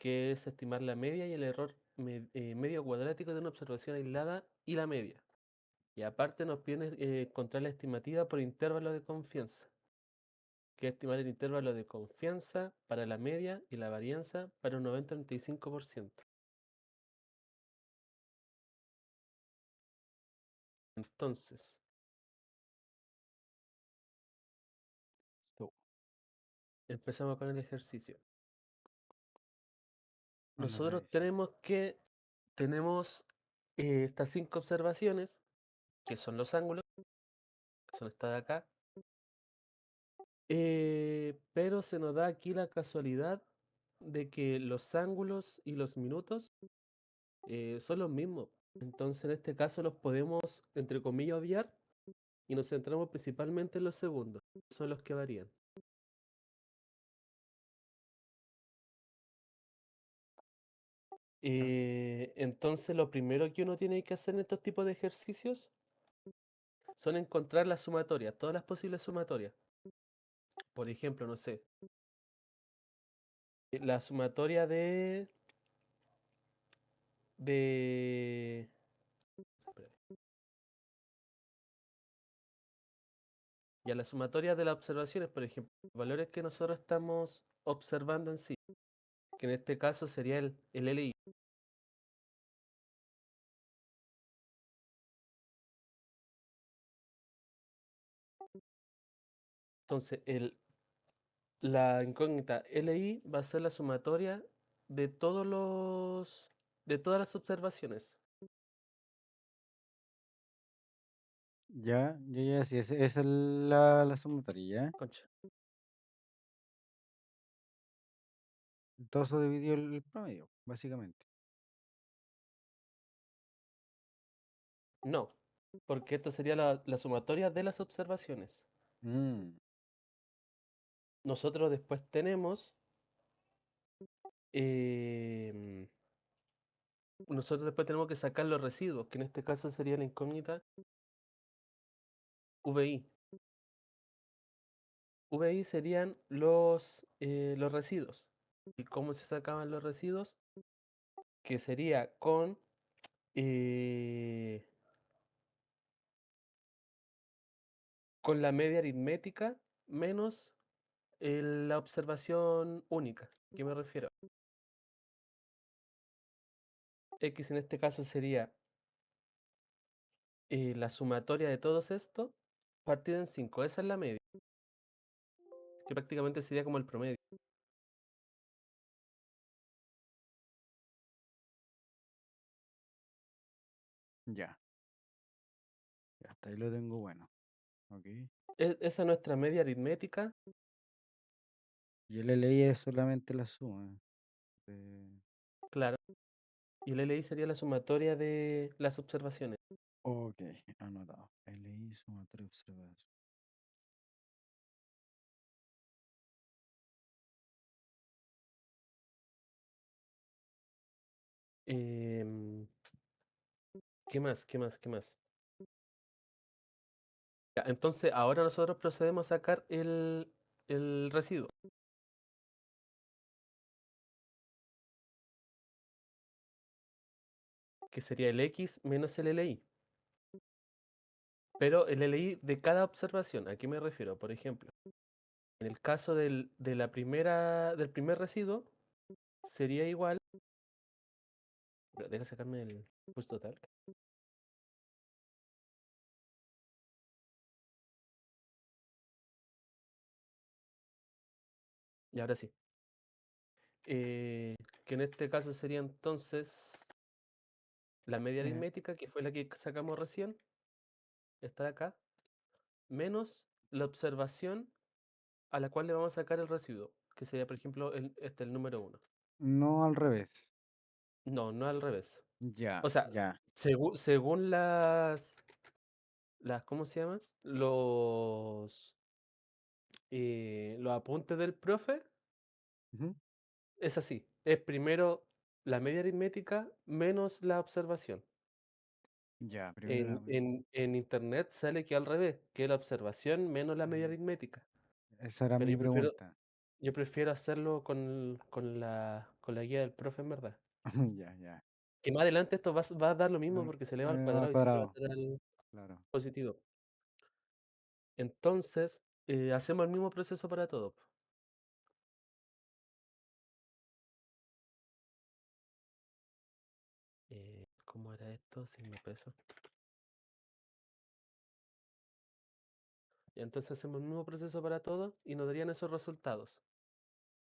que es estimar la media y el error medio cuadrático de una observación aislada y la media. Y aparte nos piden encontrar la estimativa por intervalo de confianza, que es estimar el intervalo de confianza para la media y la varianza para un 90-95%. Entonces, So, empezamos con el ejercicio. Nosotros anotadísimo. tenemos estas 5 observaciones, que son los ángulos, que son estas de acá, pero se nos da aquí la casualidad de que los ángulos y los minutos son los mismos. Entonces, en este caso los podemos, entre comillas, obviar y nos centramos principalmente en los segundos, que son los que varían. Ya. Entonces, lo primero que uno tiene que hacer en estos tipos de ejercicios son encontrar las sumatorias, todas las posibles sumatorias. Por ejemplo, no sé, la sumatoria de ya la sumatoria de las observaciones, por ejemplo, los valores que nosotros estamos observando en sí, que en este caso sería el LI. Entonces, la incógnita LI va a ser la sumatoria de de todas las observaciones. Ya, sí, esa es la sumatoria, ¿ya? Concha. Todo eso dividió el promedio, básicamente. No, porque esto sería la sumatoria de las observaciones. Mm, Nosotros después tenemos, em, nosotros después tenemos que sacar los residuos, que en este caso sería la incógnita VI. VI serían los residuos. ¿Y cómo se sacaban los residuos? Que sería eh, con la media aritmética menos la observación única. ¿A qué me refiero? X en este caso sería la sumatoria de todos estos partido en 5. Esa es la media, que prácticamente sería como el promedio. ya, ya, hasta ahí lo tengo bueno. Ok. Esa es nuestra media aritmética, Yo le leí es solamente la suma. de- claro. Y el LI sería la sumatoria de las observaciones. Ok, anotado. LI sumatoria observación. Em, ¿Qué más? ¿Qué más? ¿Qué más? Ya, entonces, ahora nosotros procedemos a sacar el residuo, que sería el X menos el LI. Pero el LI de cada observación, ¿a qué me refiero? Por ejemplo, en el caso del primer residuo, sería igual. Deja sacarme el push total. Y ahora sí. Que en este caso sería entonces la media Eh, aritmética, que fue la que sacamos recién, esta de acá, menos la observación a la cual le vamos a sacar el residuo, que sería, por ejemplo, el número uno. no al revés. No, no al revés. Ya, O sea, ya. según ¿cómo se llaman? Los apuntes del profe, Ujú. es así. Es primero la media aritmética menos la observación. Ya, primero En, la... en, en internet sale que al revés, que la observación menos la media Mm, aritmética. esa era Pero mi yo prefiero, pregunta. Yo prefiero hacerlo con la guía del profe, en verdad. Ya, ya. Que más adelante esto va a dar lo mismo porque se eleva al Al cuadrado y siempre va a cuadrado, ser al claro. positivo. Entonces, hacemos el mismo proceso para todo, po. ¿Cómo era esto? Signo peso. Y entonces hacemos el mismo proceso para todo y nos darían esos resultados,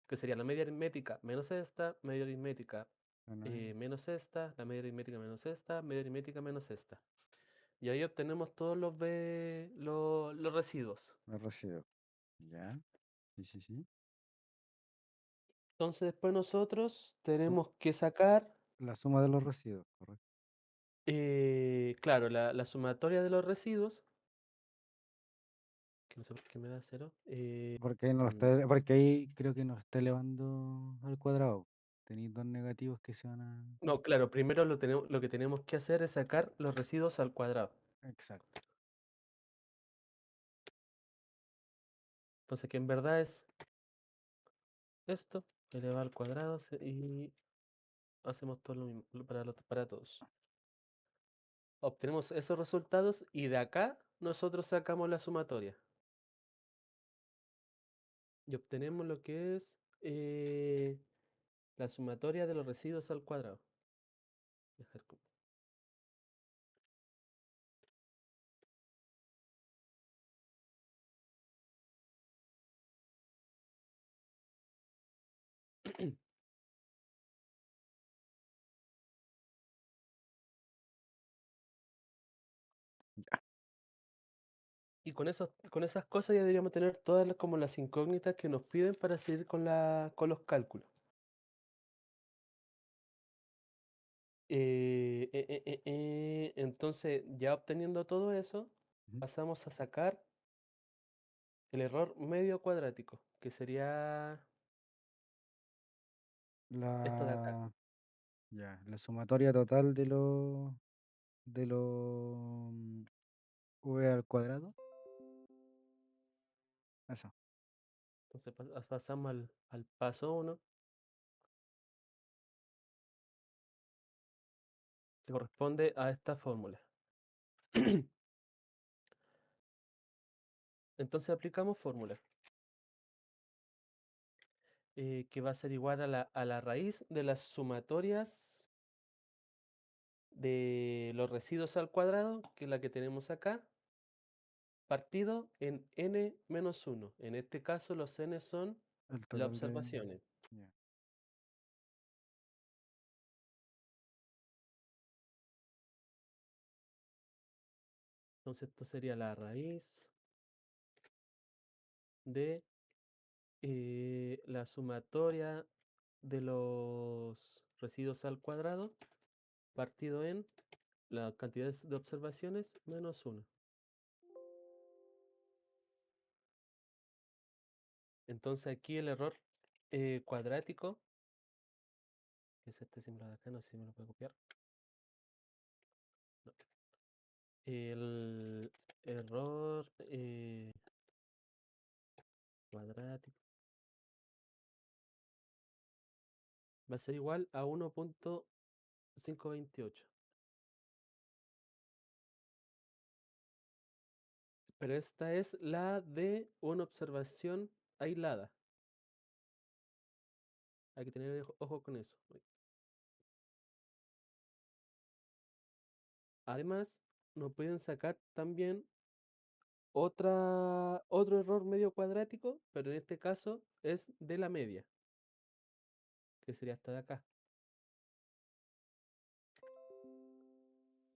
que sería la media aritmética menos esta, media aritmética Bueno, menos esta, la media aritmética menos esta, media aritmética menos esta. Y ahí obtenemos todos los residuos. los residuos. Ya, sí, sí, sí. Entonces después nosotros Su- tenemos que sacar, la suma de los residuos, correcto. claro, la sumatoria de los residuos, que no sé por qué me da cero. Porque ahí, no lo está, porque ahí creo que nos está elevando al cuadrado. Tenéis dos negativos que se van a... No, claro, primero lo que tenemos que hacer es sacar los residuos al cuadrado. Exacto. Entonces que en verdad es esto, elevado al cuadrado, y hacemos todo lo mismo para todos. Obtenemos esos resultados y de acá nosotros sacamos la sumatoria. Y obtenemos lo que es la sumatoria de los residuos al cuadrado. Dejar Ya. Y con esas cosas ya deberíamos tener todas como las incógnitas que nos piden para seguir con los cálculos. Entonces, ya obteniendo todo eso, Ujú. pasamos a sacar el error medio cuadrático, que sería esto de acá. La, ya, la sumatoria total de lo v al cuadrado. Eso. Entonces pasamos al paso uno, que corresponde a esta fórmula. Entonces aplicamos fórmula, que va a ser igual a la raíz de las sumatorias de los residuos al cuadrado, que es la que tenemos acá, partido en n-1. En este caso los n son El las total de... observaciones. Ya. Entonces esto sería la raíz de la sumatoria de los residuos al cuadrado partido en la cantidad de observaciones menos uno. Entonces aquí el error cuadrático, que es este símbolo de acá, no sé si me lo puedo copiar. No. El error cuadrático va a ser igual a 1.528. Pero esta es la de una observación aislada. Hay que tener ojo con eso. Además, nos pueden sacar también otro error medio cuadrático, pero en este caso es de la media, que sería esta de acá,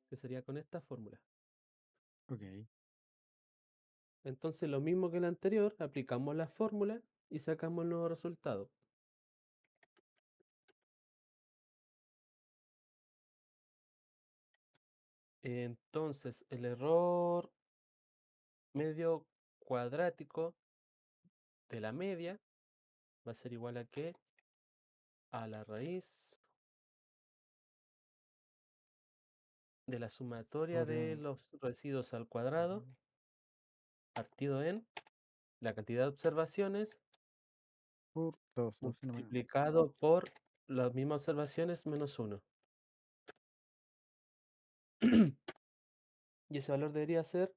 que sería con esta fórmula. Ok. Entonces, lo mismo que el anterior, aplicamos la fórmula y sacamos el nuevo resultado. Entonces, el error medio cuadrático de la media va a ser igual a qué? A la raíz de la sumatoria de Historia. los residuos al cuadrado Ujú. partido en la cantidad de observaciones por 2, 12 no menos. multiplicado por las mismas observaciones menos 1. Y ese valor debería ser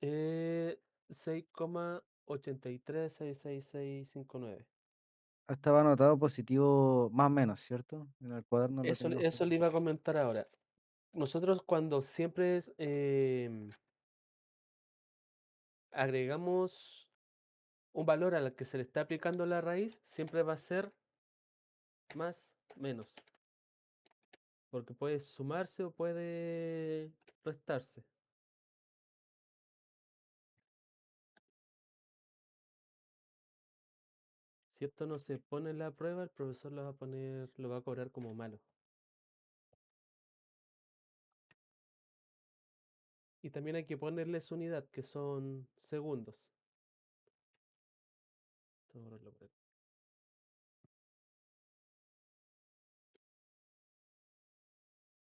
6,836659. Estaba anotado positivo más o menos, ¿cierto? En el cuaderno lo Eso, tengo. eso le iba a comentar ahora. Nosotros cuando siempre agregamos un valor al que se le está aplicando la raíz, siempre va a ser más menos. Porque puede sumarse o puede restarse. Si esto no se pone en la prueba, el profesor lo va a poner, lo va a cobrar como malo. Y también hay que ponerle su unidad, que son segundos.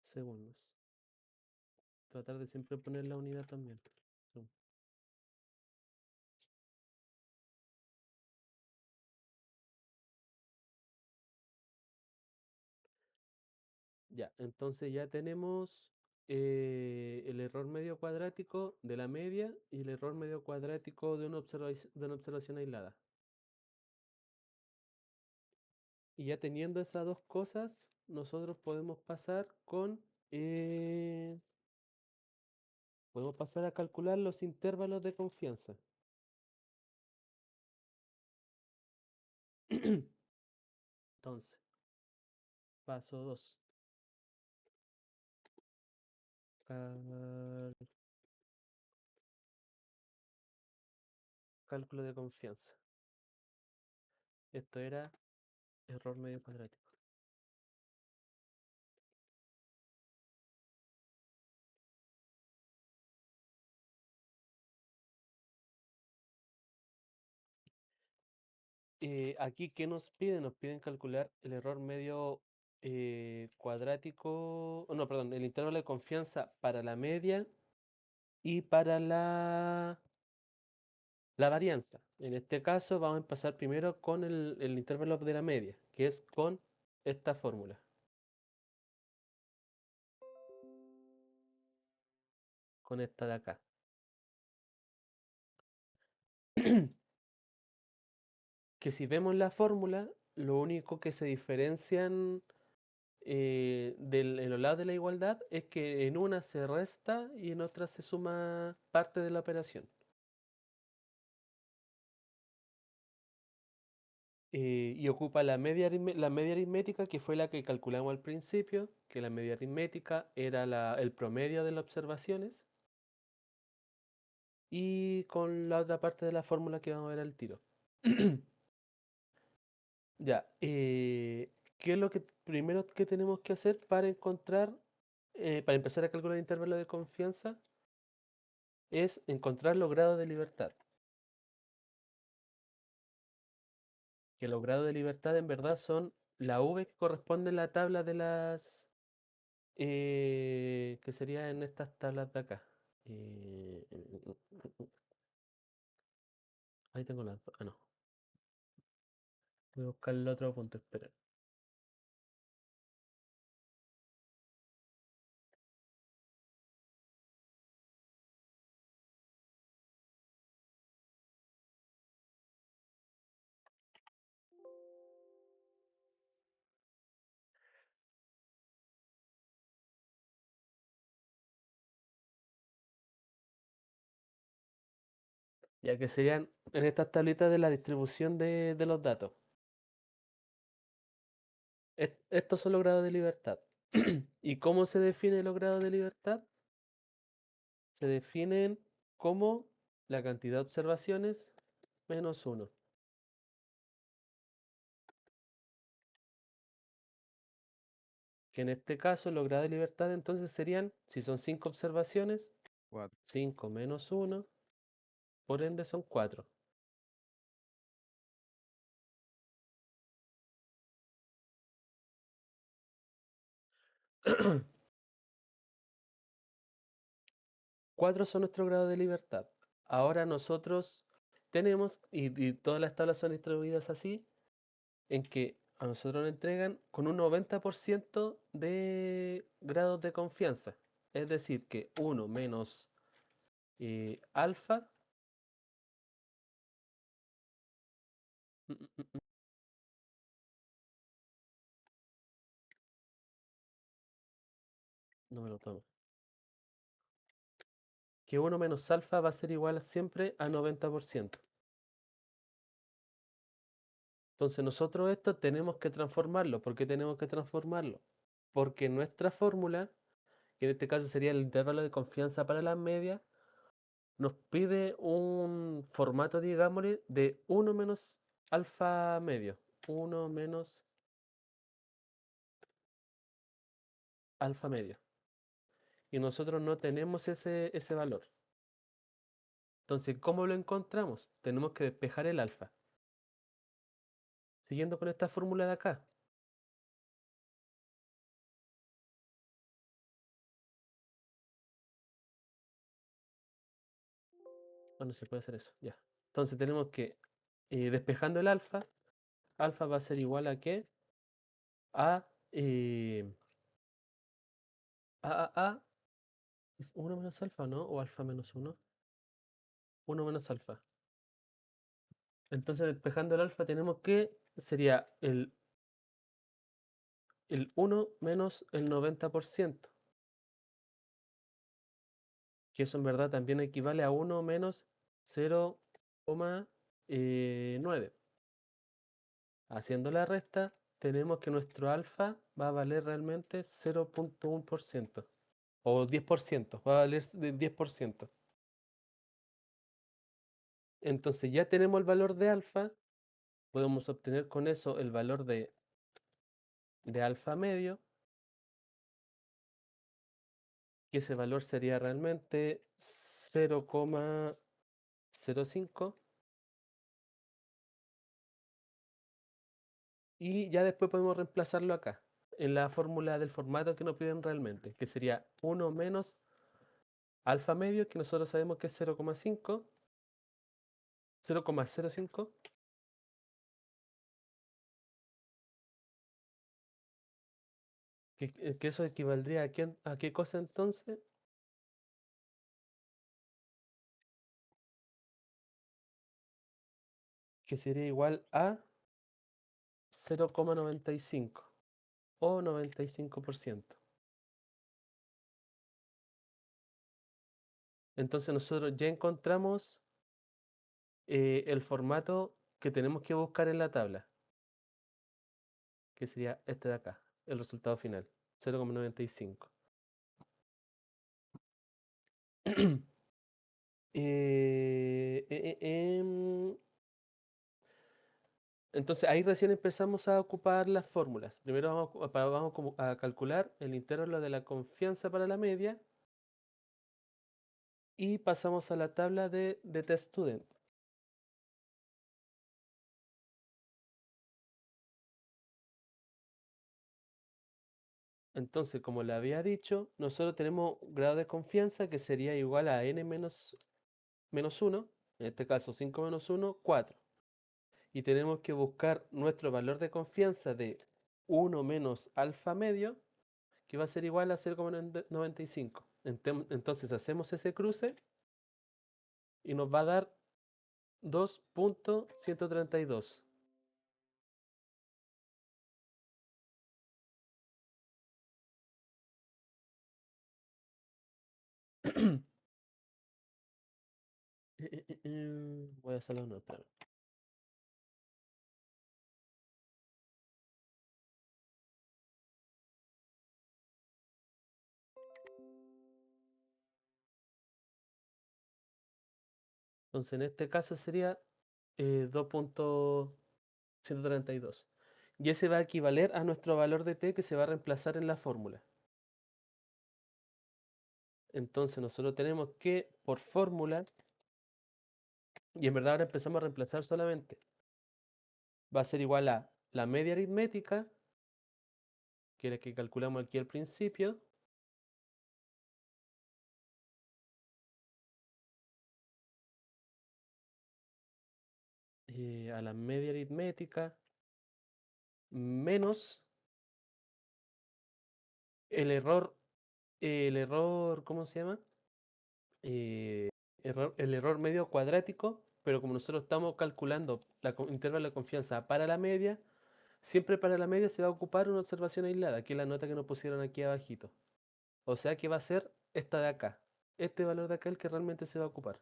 Segundos. Tratar de siempre poner la unidad también. Ya, entonces ya tenemos el error medio cuadrático de la media y el error medio cuadrático de de una observación aislada. Y ya teniendo esas dos cosas, nosotros eh, podemos pasar a calcular los intervalos de confianza. Entonces, paso 2. Cálculo de confianza. Esto era error medio cuadrático. Aquí, ¿qué nos piden? Nos piden calcular el error medio cuadrático, no, perdón, el intervalo de confianza para la media y para la varianza. En este caso vamos a empezar primero con el intervalo de la media, que es con esta fórmula, con esta de acá. Que si vemos la fórmula, lo único que se diferencian en los lados de la igualdad es que en una se resta y en otra se suma parte de la operación. Y ocupa la media aritmética, que fue la que calculamos al principio, que la media aritmética era el promedio de las observaciones, y con la otra parte de la fórmula que vamos a ver al tiro. Ya, ¿qué es lo que primero que tenemos que hacer para para empezar a calcular el intervalo de confianza? Es encontrar los grados de libertad. Que los grados de libertad en verdad son la V que corresponde en la tabla de que sería en estas tablas de acá. Eh, Ahí tengo las dos. Ah, no. Voy a buscar el otro punto, espera. Ya que serían en estas tablitas de la distribución de los datos. Estos son los grados de libertad. ¿Y cómo se definen los grados de libertad? Se definen como la cantidad de observaciones menos uno. Que en este caso los grados de libertad entonces serían, si son 5 observaciones, 4. 5 menos uno, por ende son 4. Cuatro son nuestros grados de libertad. Ahora nosotros tenemos, y todas las tablas son distribuidas así, en que a nosotros nos entregan con un 90% de grados de confianza. Es decir, que 1 menos alfa, mm, mm, mm, no me lo tomo, que 1 menos alfa va a ser igual siempre a 90%. Entonces nosotros esto tenemos que transformarlo. ¿Por qué tenemos que transformarlo? Porque nuestra fórmula, que en este caso sería el intervalo de confianza para las medias, nos pide un formato, digámosle, de 1 menos alfa medio. 1 menos alfa medio. Y nosotros no tenemos ese valor. Entonces, ¿cómo lo encontramos? Tenemos que despejar el alfa. Siguiendo con esta fórmula de acá. Bueno, se puede hacer eso, ya. Entonces tenemos que, despejando el alfa, alfa va a ser igual a qué? A, ¿es 1 menos alfa, no? ¿O alfa menos 1? 1 menos alfa. Entonces, despejando el alfa, tenemos que, sería el 1 menos el 90%, que eso en verdad también equivale a 1 menos 0,9. Haciendo la resta, tenemos que nuestro alfa va a valer realmente 0,1%, o 10%, va a valer de 10%. Entonces ya tenemos el valor de alfa, podemos obtener con eso el valor de alfa medio, que ese valor sería realmente 0,05, y ya después podemos reemplazarlo acá, en la fórmula del formato que nos piden realmente, que sería 1 menos alfa medio, que nosotros sabemos que es 0,5, 0,05, que eso equivaldría a qué cosa entonces, que sería igual a 0,95 o 95%. Entonces nosotros ya encontramos el formato que tenemos que buscar en la tabla, que sería este de acá, el resultado final, 0,95. Entonces ahí recién empezamos a ocupar las fórmulas. Primero vamos a calcular el intervalo de la confianza para la media y pasamos a la tabla de test student. Entonces, como le había dicho, nosotros tenemos grado de confianza que sería igual a n menos 1, en este caso 5 menos 1, 4. Y tenemos que buscar nuestro valor de confianza de 1 menos alfa medio, que va a ser igual a 0,95. Entonces hacemos ese cruce y nos va a dar 2,132. Voy a hacer la nota. Entonces en este caso sería 2,132. Y ese va a equivaler a nuestro valor de t que se va a reemplazar en la fórmula. Entonces nosotros tenemos que, por fórmula, y en verdad ahora empezamos a reemplazar solamente, va a ser igual a la media aritmética, que es la que calculamos aquí al principio, a la media aritmética menos el error, ¿cómo se llama? Eh, el error medio cuadrático, pero como nosotros estamos calculando intervalo de confianza para la media, siempre para la media se va a ocupar una observación aislada, que es la nota que nos pusieron aquí abajito. O sea que va a ser esta de acá. Este valor de acá el que realmente se va a ocupar.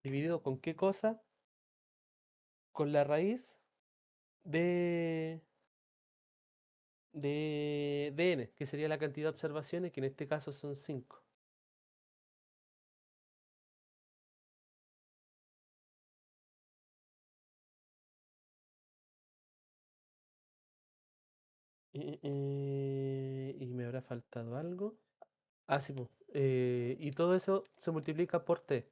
¿Dividido con qué cosa? Con la raíz de, de n, que sería la cantidad de observaciones, que en este caso son 5. ¿Y me habrá faltado algo? Ah, sí, po. Y todo eso se multiplica por t,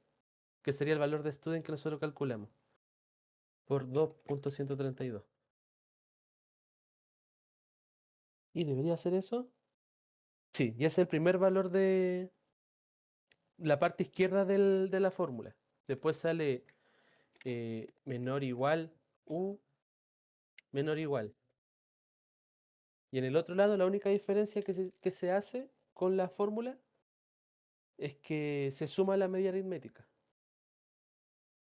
que sería el valor de student que nosotros calculamos, por 2.132. ¿Y debería ser eso? Sí, y es el primer valor de la parte izquierda de la fórmula. Después sale menor igual u menor igual. Y en el otro lado, la única diferencia que se hace con la fórmula es que se suma la media aritmética.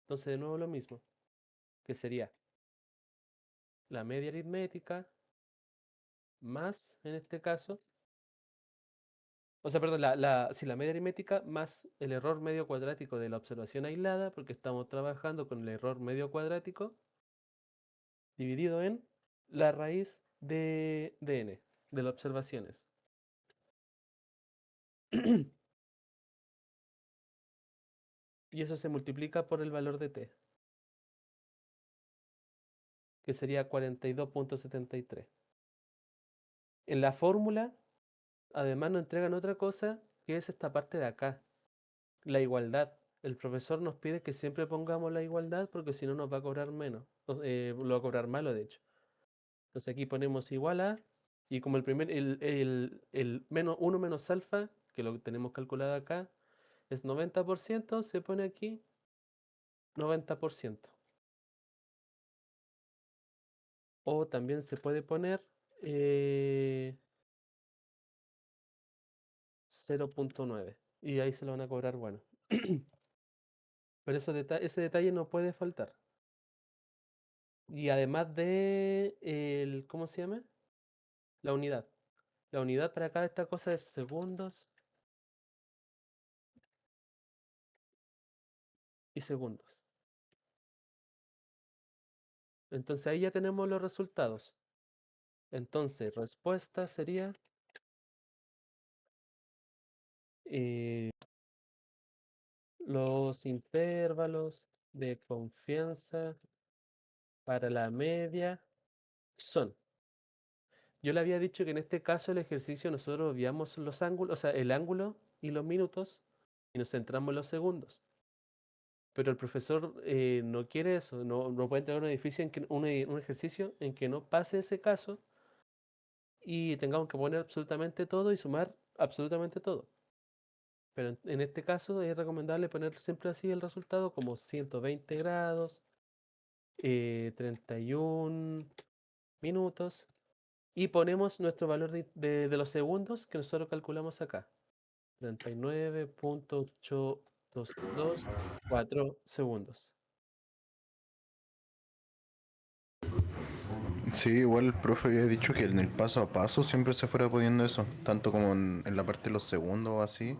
Entonces, de nuevo lo mismo, que sería la media aritmética más, en este caso, o sea, perdón, sí, la media aritmética más el error medio cuadrático de la observación aislada, porque estamos trabajando con el error medio cuadrático, dividido en la raíz de n, de las observaciones. Y eso se multiplica por el valor de t, que sería 42.73. En la fórmula, además, nos entregan otra cosa, que es esta parte de acá, la igualdad. El profesor nos pide que siempre pongamos la igualdad porque si no nos va a cobrar menos. Lo va a cobrar malo, de hecho. Entonces aquí ponemos igual a, y como el menos 1 menos alfa, que lo tenemos calculado acá, es 90%, se pone aquí 90%. O también se puede poner 0.9. Y ahí se lo van a cobrar, bueno. Pero ese detalle no puede faltar. Y además de ¿cómo se llama? La unidad. La unidad para cada esta cosa es segundos y segundos. Entonces ahí ya tenemos los resultados. Entonces, respuesta sería eh, los intervalos de confianza para la media son. Yo le había dicho que en este caso el ejercicio nosotros veíamos los ángulos, o sea, el ángulo y los minutos y nos centramos en los segundos. Pero el profesor no quiere eso, no puede entregar un edificio un ejercicio en que no pase ese caso y tengamos que poner absolutamente todo y sumar absolutamente todo. Pero en este caso es recomendable poner siempre así el resultado como 120 grados, 31 minutos y ponemos nuestro valor de los segundos que nosotros calculamos acá. 39.824 segundos. Sí, igual el profe había dicho que en el paso a paso siempre se fuera poniendo eso, tanto como en la parte de los segundos o así,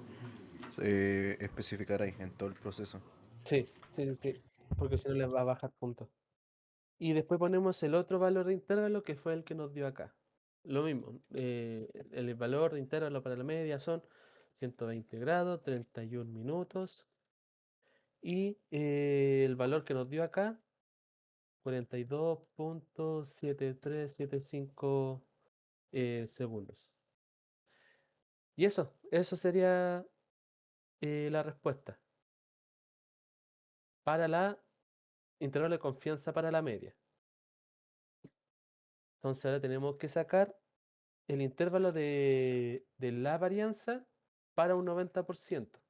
especificar ahí en todo el proceso. Sí, sí, sí, sí, porque si no les va a bajar puntos. Y después ponemos el otro valor de intervalo que fue el que nos dio acá. Lo mismo, el valor de intervalo para la media son 120 grados, 31 minutos. Y el valor que nos dio acá, 42.7375 segundos. Y eso sería la respuesta para la intervalo de confianza para la media. Entonces ahora tenemos que sacar el intervalo de la varianza para un 90%.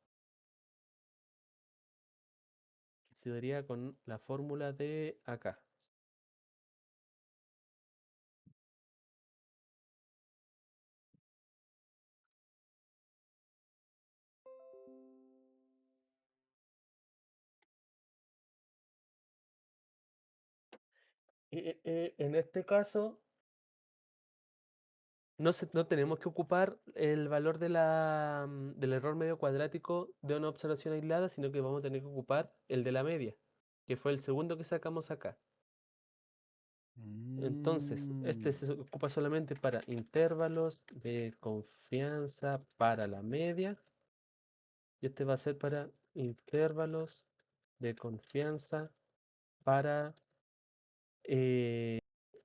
sería con la fórmula de acá. En este caso, no tenemos que ocupar el valor del error medio cuadrático de una observación aislada, sino que vamos a tener que ocupar el de la media, que fue el segundo que sacamos acá. Entonces, este Mm, se ocupa solamente para intervalos de confianza para la media, y este va a ser para intervalos de confianza para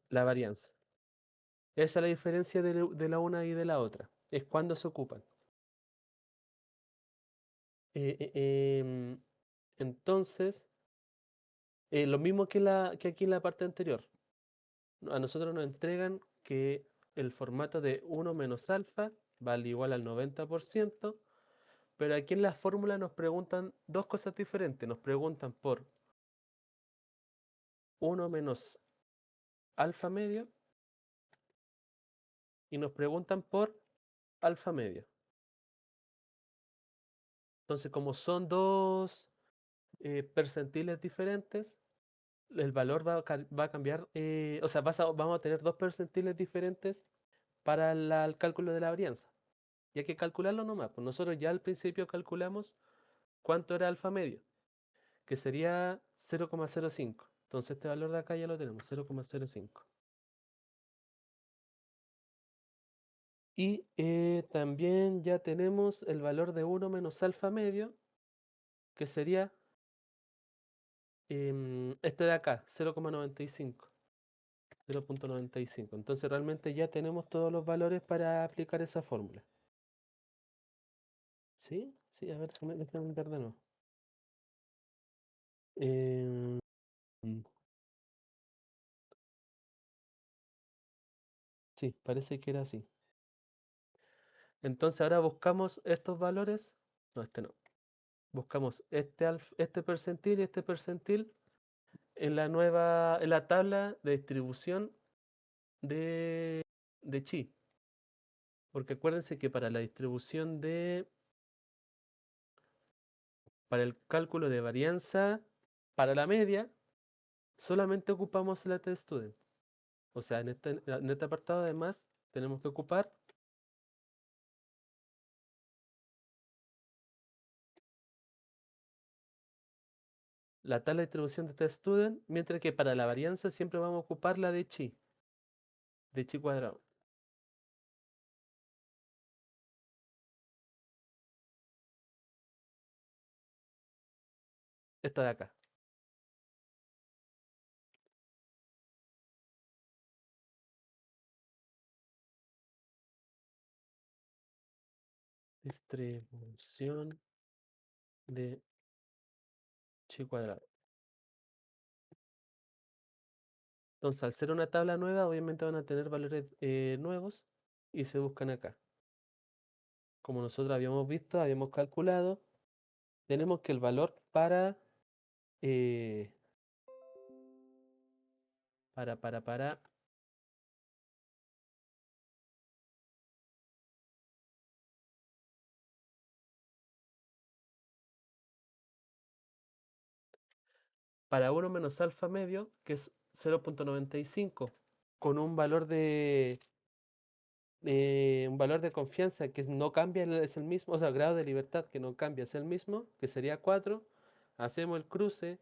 la varianza. Esa es la diferencia de la una y de la otra, es cuando se ocupan. Eh, eh, em, entonces, lo mismo que aquí en la parte anterior. A nosotros nos entregan que el formato de 1 menos alfa vale igual al 90%, pero aquí en la fórmula nos preguntan dos cosas diferentes. Nos preguntan por 1 menos alfa medio y nos preguntan por alfa medio. Entonces, como son dos percentiles diferentes, el valor va a cambiar, o sea, vamos a tener dos percentiles diferentes para el cálculo de la varianza. Y hay que calcularlo nomás. Pues nosotros ya al principio calculamos cuánto era alfa medio, que sería 0,05. Entonces este valor de acá ya lo tenemos, 0,05. Y también ya tenemos el valor de 1 menos alfa medio, que sería este de acá, 0,95. 0,95. Entonces realmente ya tenemos todos los valores para aplicar esa fórmula. ¿Sí? Sí, a ver, déjame ver de nuevo. Em, sí, parece que era así. Entonces ahora buscamos estos valores. No, este no. Buscamos este percentil y este percentil en la tabla de distribución de, de chi. Porque acuérdense que para la distribución para el cálculo de varianza, para la media, solamente ocupamos la test-student. O sea, en este apartado además tenemos que ocupar la tabla de distribución de test-student, mientras que para la varianza siempre vamos a ocupar la de chi cuadrado. Esta de acá. Distribución de chi cuadrado. Entonces, al ser una tabla nueva, obviamente van a tener valores nuevos y se buscan acá. Como nosotros habíamos visto, habíamos calculado, tenemos que el valor eh, para para 1 menos alfa medio, que es 0,95, con un valor de confianza que no cambia, es el mismo, o sea, el grado de libertad que no cambia es el mismo, que sería 4, hacemos el cruce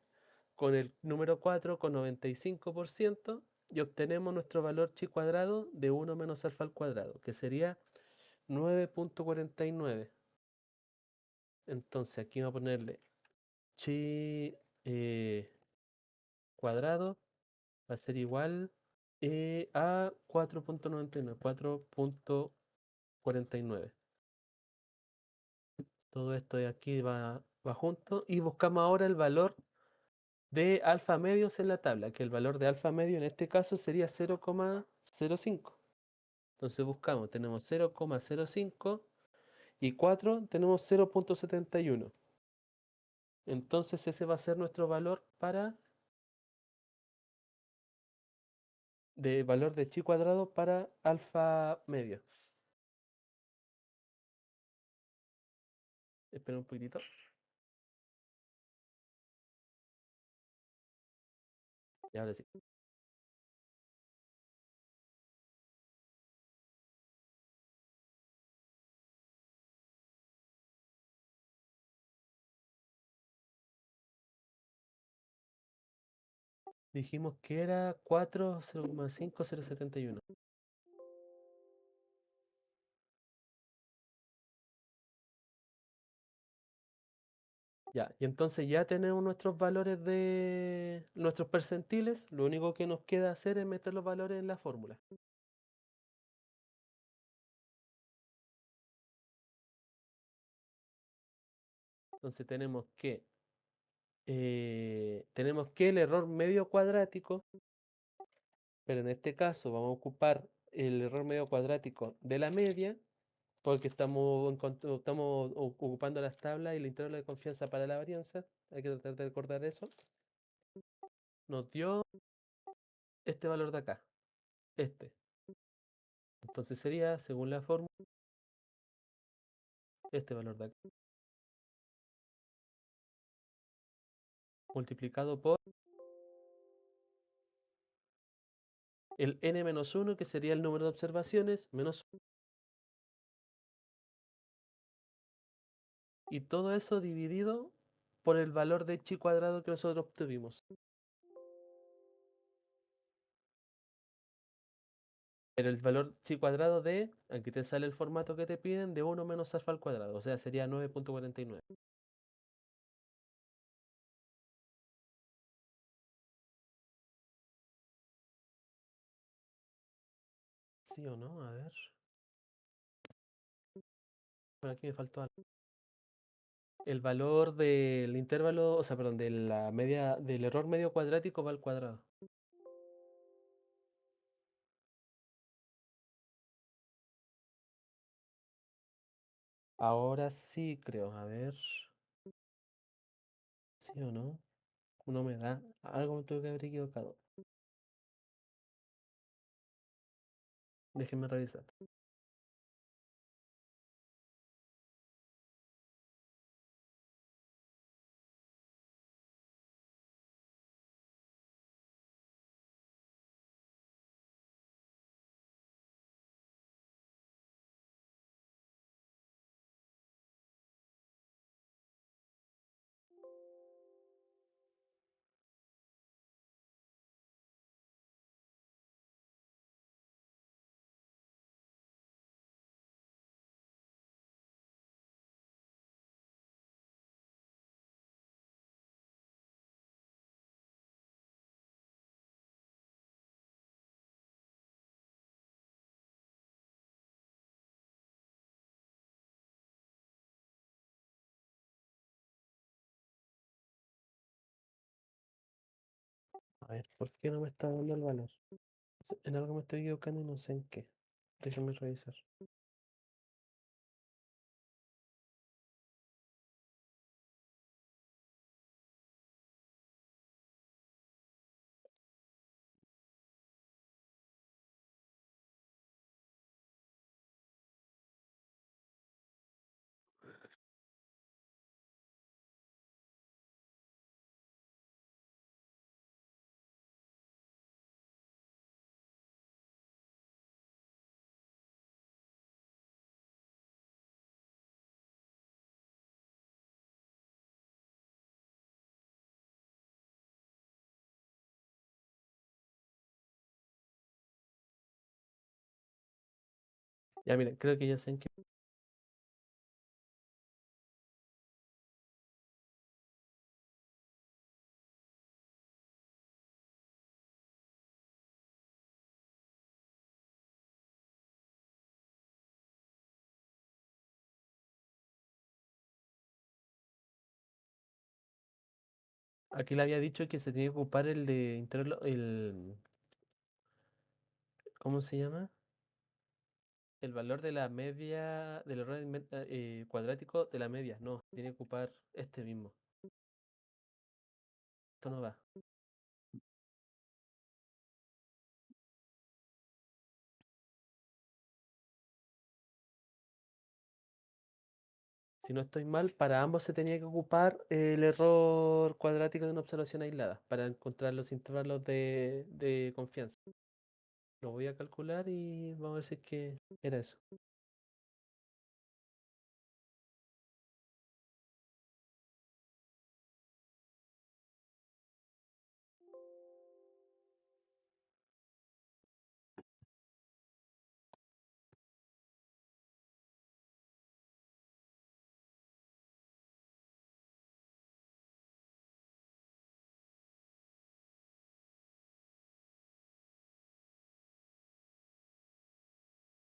con el número 4 con 95% y obtenemos nuestro valor chi cuadrado de 1 menos alfa al cuadrado, que sería 9,49. Entonces aquí vamos a ponerle chi cuadrado va a ser igual a 4,99. 4,49. Todo esto de aquí va junto y buscamos ahora el valor de alfa medios en la tabla, que el valor de alfa medio en este caso sería 0,05. Entonces buscamos, tenemos 0,05 y 4 tenemos 0,71. Entonces ese va a ser nuestro valor de valor de chi cuadrado para alfa medio. Espera un poquitito. Y ahora sí. Dijimos que era 4, 0,5, 0,71. Ya, y entonces ya tenemos nuestros valores de nuestros percentiles. Lo único que nos queda hacer es meter los valores en la fórmula. Entonces tenemos que el error medio cuadrático, pero en este caso vamos a ocupar el error medio cuadrático de la media, porque estamos ocupando las tablas y el intervalo de confianza para la varianza. Hay que tratar de recordar eso. Nos dio este valor de acá, este. Entonces sería, según la fórmula, este valor de acá, multiplicado por el n-1, que sería el número de observaciones, menos 1, y todo eso dividido por el valor de chi cuadrado que nosotros obtuvimos. Pero el valor chi cuadrado aquí te sale el formato que te piden, de 1 menos alfa al cuadrado, o sea, sería 9,49. ¿Sí o no? A ver. Por aquí me faltó algo. El valor del intervalo, o sea, perdón, de la media, del error medio cuadrático va al cuadrado. Ahora sí creo, a ver. ¿Sí o no? No me da. Algo me tuve que haber equivocado. Déjenme revisar. A ver, ¿por qué no me está dando el valor? En algo me estoy equivocando y no sé en qué. Déjenme revisar. Ya, mira, creo que ya sé en qué. Aquí le había dicho que se tenía que ocupar el de ¿cómo se llama? El valor de la media, del error cuadrático de la media. No, tiene que ocupar este mismo. Esto no va. Si no estoy mal, para ambos se tenía que ocupar el error cuadrático de una observación aislada para encontrar los intervalos de confianza. Lo voy a calcular y vamos a ver si es que era eso.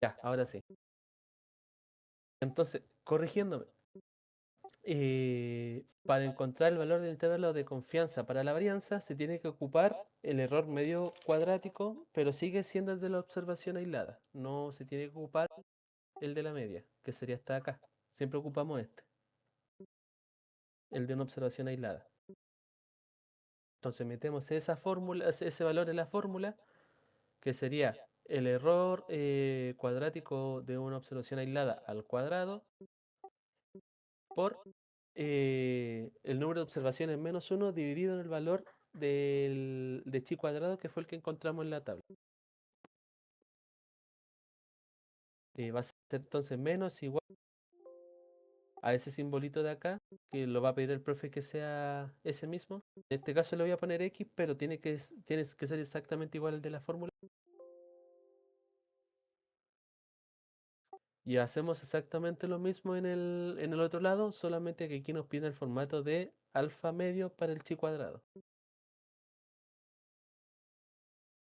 Ya, ahora sí. Entonces, corrigiéndome, para encontrar el valor del intervalo de confianza para la varianza, se tiene que ocupar el error medio cuadrático, pero sigue siendo el de la observación aislada. No se tiene que ocupar el de la media, que sería hasta acá. Siempre ocupamos este, el de una observación aislada. Entonces metemos esa fórmula, ese valor en la fórmula, que sería el error cuadrático de una observación aislada al cuadrado por el número de observaciones menos 1 dividido en el valor de chi cuadrado, que fue el que encontramos en la tabla. Va a ser entonces menos igual a ese simbolito de acá, que lo va a pedir el profe que sea ese mismo. En este caso le voy a poner X, pero tienes que ser exactamente igual al de la fórmula. Y hacemos exactamente lo mismo en el otro lado, solamente que aquí nos pide el formato de alfa medio para el chi cuadrado.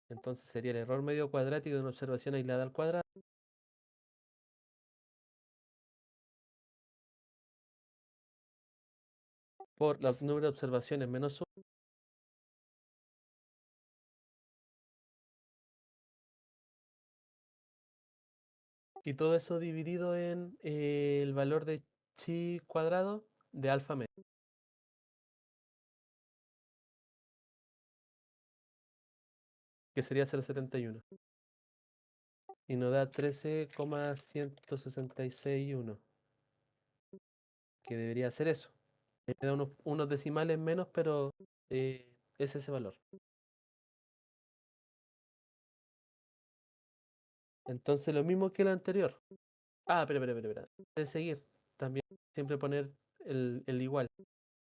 Entonces sería el error medio cuadrático de una observación aislada al cuadrado por el número de observaciones menos 1, y todo eso dividido en el valor de chi cuadrado de alfa medio, que sería 0,71. Y nos da 13,1661, que debería ser eso. Me da unos decimales menos, pero es ese valor. Entonces lo mismo que el anterior. Ah, espera. Antes de seguir, también siempre poner el igual.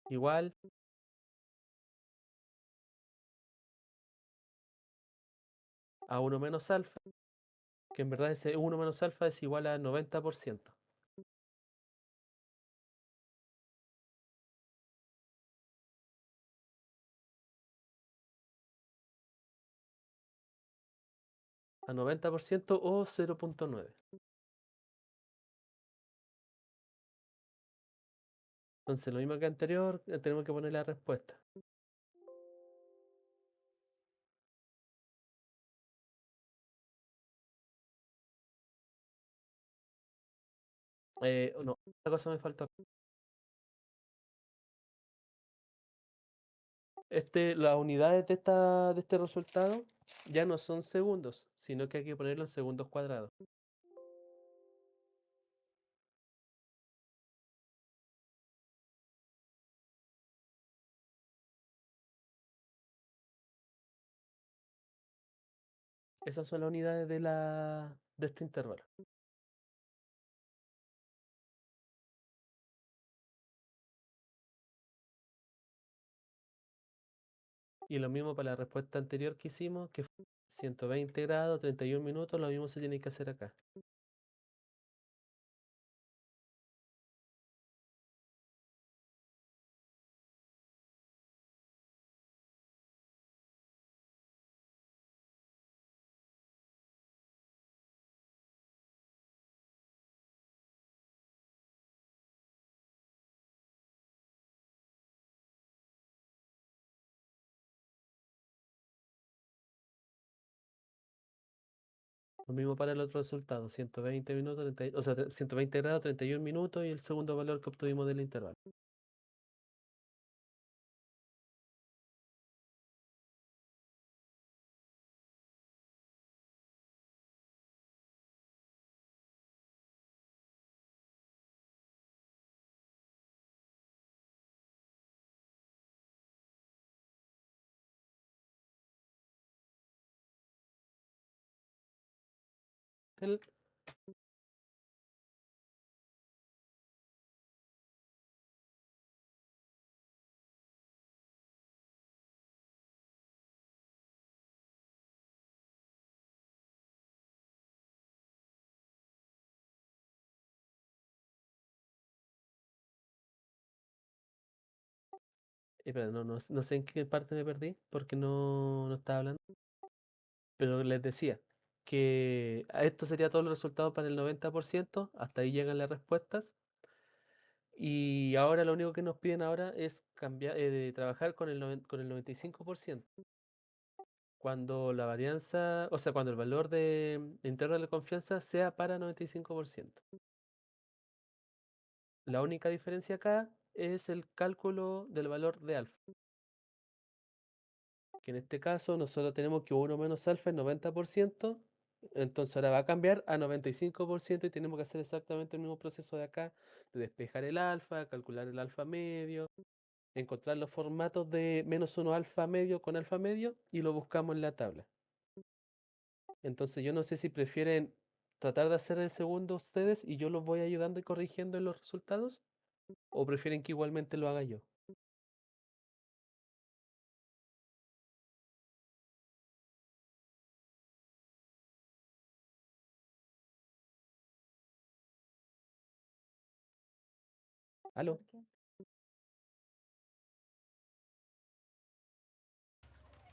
Igual a 1 menos alfa, que en verdad ese 1 menos alfa es igual a 90%. A 90% o 0,9. Entonces lo mismo que anterior, tenemos que poner la respuesta. No, esta cosa me faltó. Las unidades de este resultado ya no son segundos, sino que hay que ponerlo en segundos cuadrados. Esas son las unidades de este intervalo. Y lo mismo para la respuesta anterior que hicimos, que fue 120 grados, 31 minutos, lo mismo se tiene que hacer acá. Lo mismo para el otro resultado, 120 minutos, 120 grados, 31 minutos y el segundo valor que obtuvimos del intervalo. el... Espera, no sé en qué parte me perdí porque no estaba hablando, pero les decía que a esto sería todo el resultado para el 90%, hasta ahí llegan las respuestas, y ahora lo único que nos piden ahora es cambiar, de trabajar con con el 95%. Cuando la varianza, o sea, cuando el valor de intervalo de confianza sea para 95%. La única diferencia acá es el cálculo del valor de alfa, que en este caso nosotros tenemos que 1 menos alfa es 90%, entonces ahora va a cambiar a 95% y tenemos que hacer exactamente el mismo proceso de acá, de despejar el alfa, calcular el alfa medio, encontrar los formatos de -1 alfa medio con alfa medio y lo buscamos en la tabla. Entonces yo no sé si prefieren tratar de hacer el segundo ustedes y yo los voy ayudando y corrigiendo en los resultados, o prefieren que igualmente lo haga yo. ¿Aló?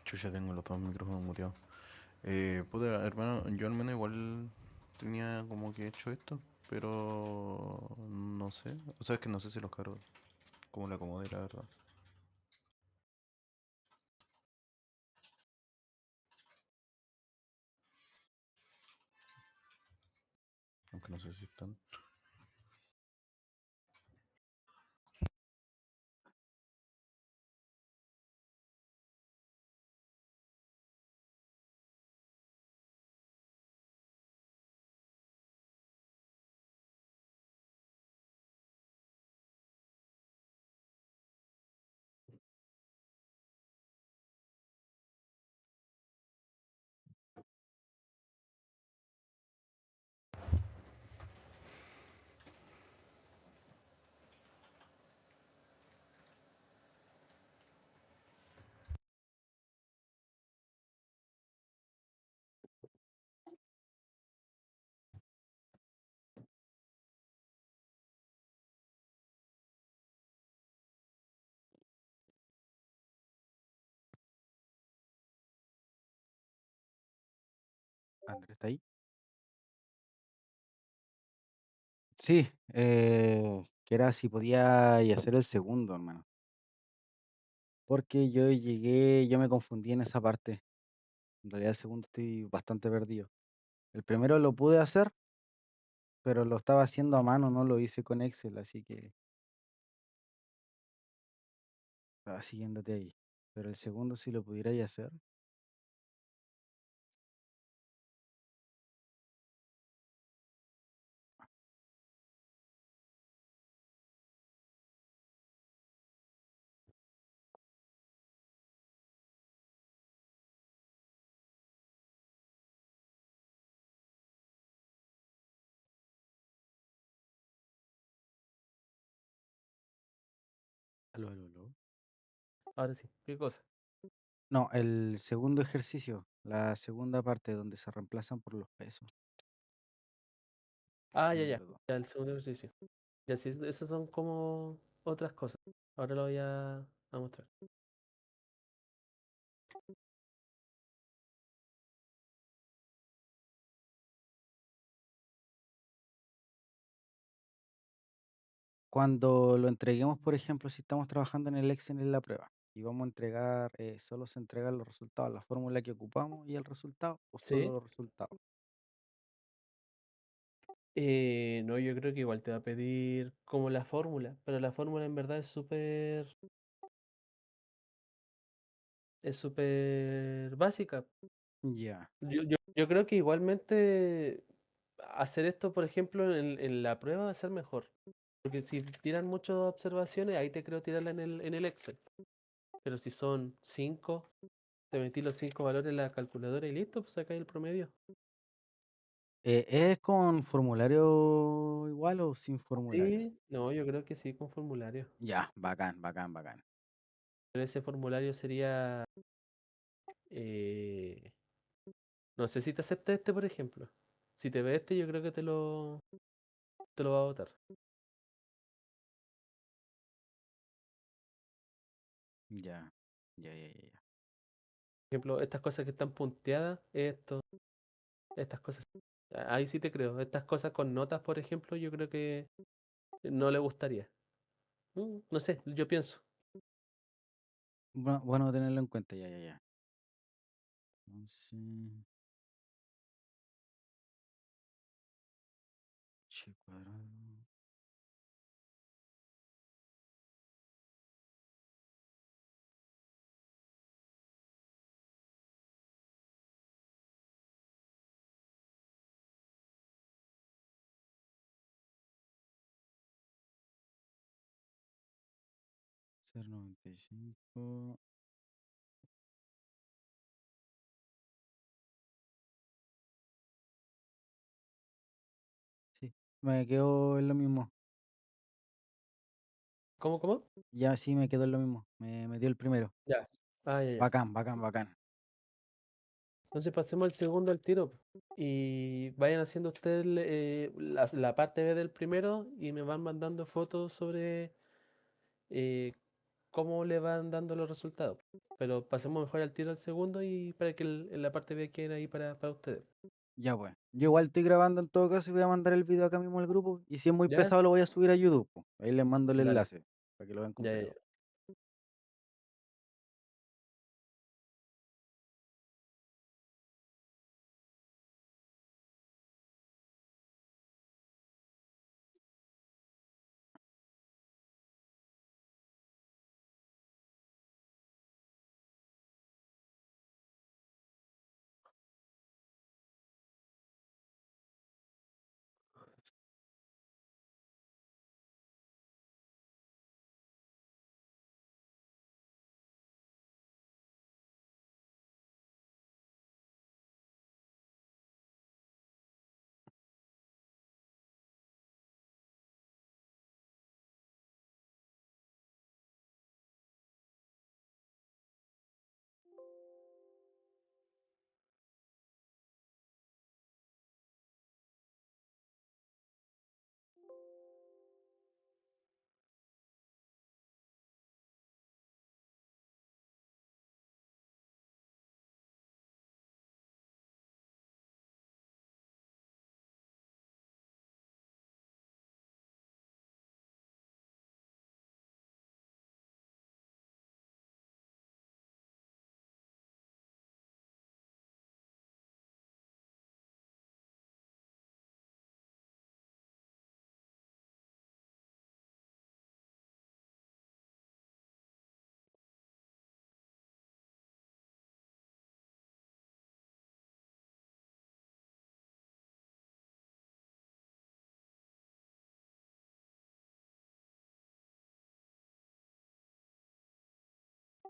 Chucha, tengo los dos micrófonos muteados. Puta, hermano, yo al menos igual tenía como que hecho esto, pero no sé. O sea, es que no sé si los cargos, cómo le acomodé, la verdad. Aunque no sé si están. Andrés, ¿está ahí? Sí, que era si podía y hacer el segundo, hermano. Porque yo me confundí en esa parte. En realidad el segundo estoy bastante perdido. El primero lo pude hacer, pero lo estaba haciendo a mano, no lo hice con Excel, así que estaba siguiéndote ahí. Pero el segundo si lo pudierais hacer. Aló, aló, aló. Ahora sí, ¿qué cosa? No, el segundo ejercicio, la segunda parte donde se reemplazan por los pesos. Ah, ya, Número 2. ya, el segundo ejercicio. Ya, sí, esas son como otras cosas. Ahora lo voy a mostrar. Cuando lo entreguemos, por ejemplo, si estamos trabajando en el Excel en la prueba y vamos a entregar, solo se entregan los resultados, la fórmula que ocupamos y el resultado, o solo ¿Sí? los resultados. No, yo creo que igual te va a pedir como la fórmula, pero la fórmula en verdad es súper básica. Ya, Yo creo que igualmente hacer esto, por ejemplo, en la prueba va a ser mejor. Porque si tiran muchas observaciones, ahí te creo tirarla en el Excel. Pero si son 5, te metí los 5 valores en la calculadora y listo, pues sacáis el promedio. ¿Es con formulario igual o sin formulario? Sí, no, yo creo que sí, con formulario. Ya, bacán, bacán, bacán. Pero ese formulario sería, eh, no sé si te acepta este, por ejemplo. Si te ve este, yo creo que te lo va a votar. Por Ya, ya, ya, ya, ya. ejemplo, estas cosas que están punteadas, esto, estas cosas. Ahí sí te creo. Estas cosas con notas, por ejemplo, yo creo que no le gustaría. No sé, yo pienso. Bueno, bueno tenerlo en cuenta, ya, ya, ya. Entonces, che cuadrado. Ser 95. Sí, me quedó en lo mismo. ¿Cómo? Ya sí, me quedó en lo mismo. Me dio el primero. Ya. Ah, ya, ya. Bacán, bacán, bacán. Entonces pasemos al segundo al tiro. Y vayan haciendo ustedes la parte B del primero y me van mandando fotos sobre eh, cómo le van dando los resultados. Pero pasemos mejor al tiro al segundo y para que en la parte B quede ahí para ustedes. Ya pues. Yo igual estoy grabando en todo caso y voy a mandar el video acá mismo al grupo. Y si es muy ¿Ya? pesado lo voy a subir a YouTube, po. Ahí les mando el Dale. enlace para que lo vean Ya, ya, completo. ya.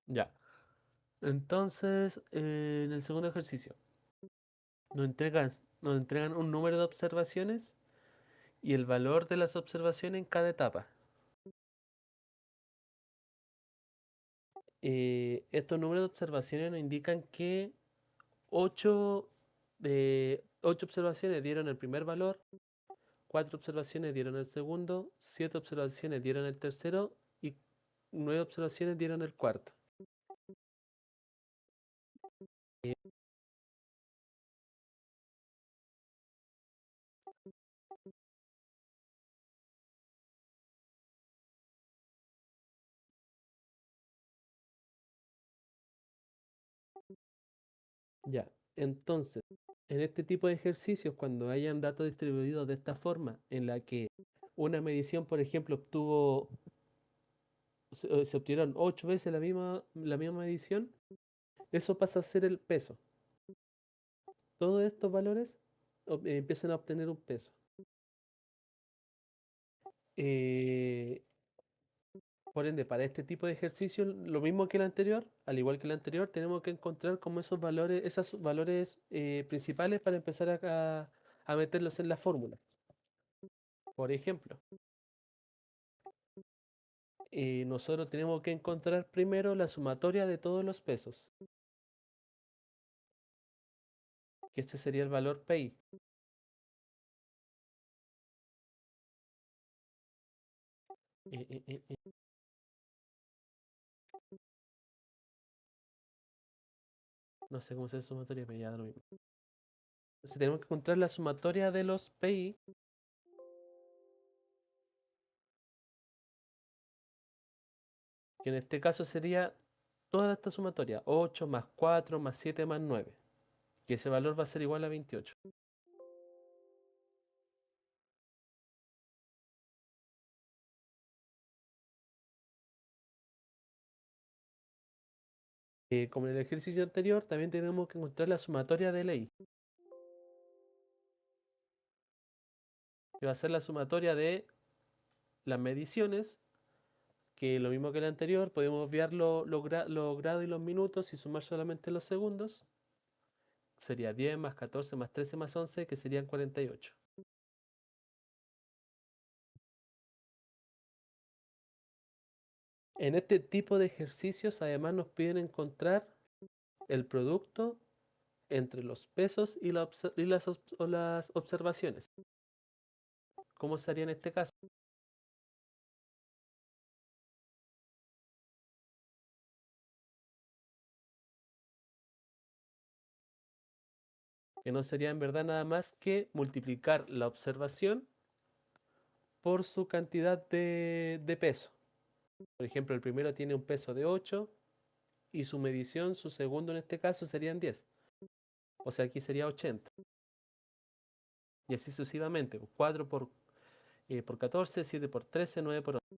Ya. Entonces, en el segundo ejercicio, nos entregan un número de observaciones y el valor de las observaciones en cada etapa. Estos números de observaciones nos indican que 8 observaciones dieron el primer valor, 4 observaciones dieron el segundo, 7 observaciones dieron el tercero y 9 observaciones dieron el cuarto. Eh, ya, entonces, en este tipo de ejercicios, cuando hayan datos distribuidos de esta forma, en la que una medición, por ejemplo, se obtuvieron 8 veces la misma medición, eso pasa a ser el peso. Todos estos valores empiezan a obtener un peso. Eh, por ende, para este tipo de ejercicio, lo mismo que el anterior, al igual que el anterior, tenemos que encontrar como esos valores principales para empezar a a meterlos en la fórmula. Por ejemplo, nosotros tenemos que encontrar primero la sumatoria de todos los pesos, que este sería el valor PI. Eh. No sé cómo se hace sumatoria, pero ya da lo mismo. Entonces tenemos que encontrar la sumatoria de los PI, que en este caso sería toda esta sumatoria, 8 más 4 más 7 más 9, que ese valor va a ser igual a 28. Como en el ejercicio anterior, también tenemos que encontrar la sumatoria de ley, que va a ser la sumatoria de las mediciones, que lo mismo que el anterior, podemos obviar los grados y los minutos y sumar solamente los segundos. Sería 10 más 14 más 13 más 11, que serían 48. En este tipo de ejercicios además nos piden encontrar el producto entre los pesos y las observaciones. ¿Cómo sería en este caso? Que no sería en verdad nada más que multiplicar la observación por su cantidad de peso. Por ejemplo, el primero tiene un peso de 8 y su medición, su segundo en este caso, serían 10. O sea, aquí sería 80. Y así sucesivamente. 4 por 14, 7 por 13, 9 por 11.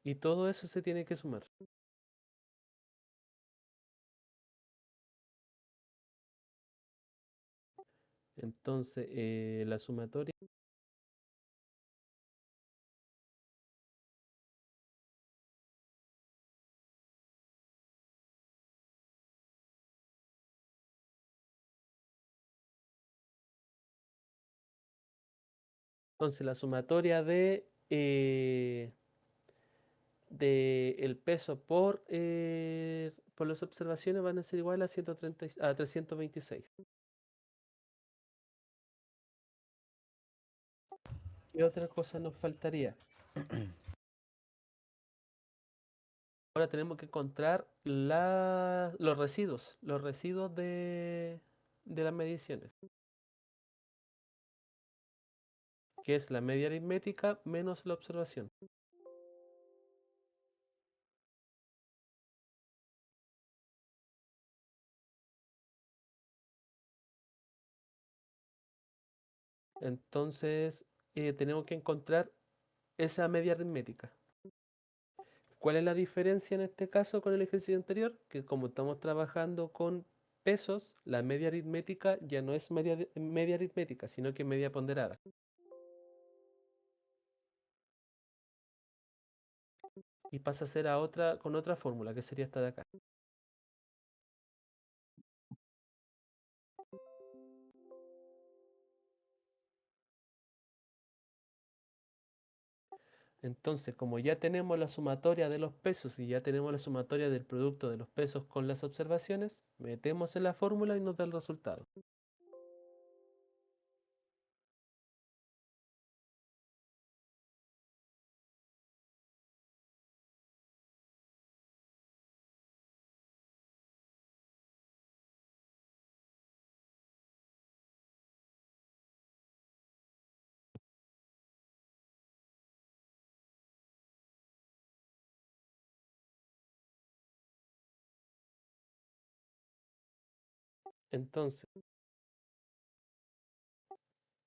Y todo eso se tiene que sumar. Entonces, la sumatoria. Entonces, la sumatoria de el peso por las observaciones van a ser igual a 326. ¿Qué otra cosa nos faltaría? Ahora tenemos que encontrar los residuos de las mediciones, que es la media aritmética menos la observación. Entonces, tenemos que encontrar esa media aritmética. ¿Cuál es la diferencia en este caso con el ejercicio anterior? Que como estamos trabajando con pesos, la media aritmética ya no es media aritmética, sino que media ponderada. Y pasa a ser con otra fórmula, que sería esta de acá. Entonces, como ya tenemos la sumatoria de los pesos y ya tenemos la sumatoria del producto de los pesos con las observaciones, metemos en la fórmula y nos da el resultado. Entonces,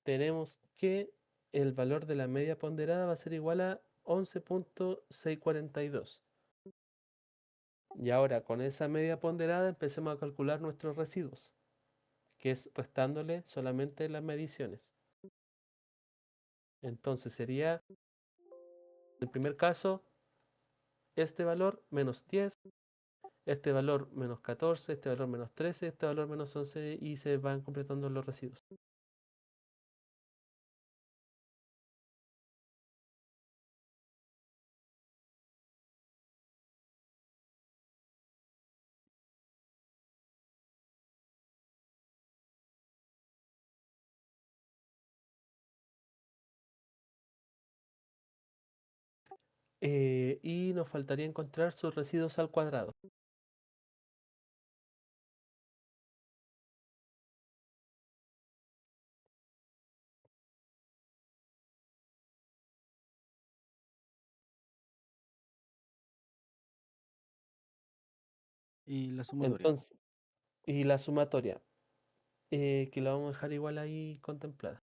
tenemos que el valor de la media ponderada va a ser igual a 11.642. Y ahora con esa media ponderada empecemos a calcular nuestros residuos, que es restándole solamente las mediciones. Entonces sería, en el primer caso, este valor menos 10, este valor menos 14, este valor menos 13, este valor menos 11 y se van completando los residuos. Y nos faltaría encontrar sus residuos al cuadrado. Y la sumatoria. Entonces, y la sumatoria, que la vamos a dejar igual ahí contemplada.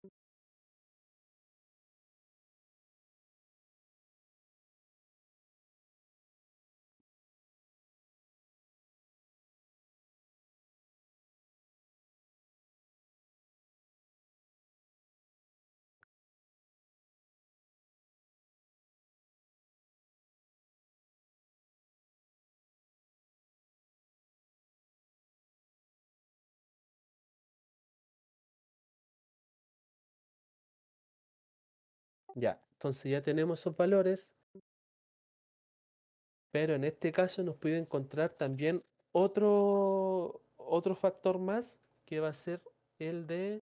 Ya, entonces ya tenemos esos valores, pero en este caso nos puede encontrar también otro factor más que va a ser el de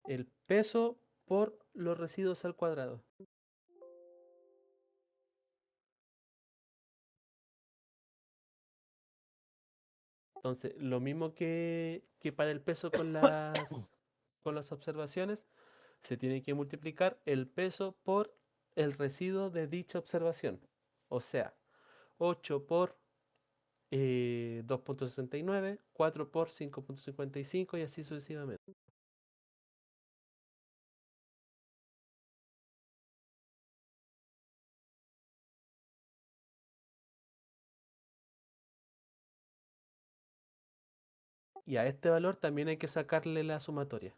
el peso por los residuos al cuadrado. Entonces, lo mismo que para el peso con las observaciones, se tiene que multiplicar el peso por el residuo de dicha observación. O sea, 8 por 2,69, 4 por 5,55 y así sucesivamente. Y a este valor también hay que sacarle la sumatoria.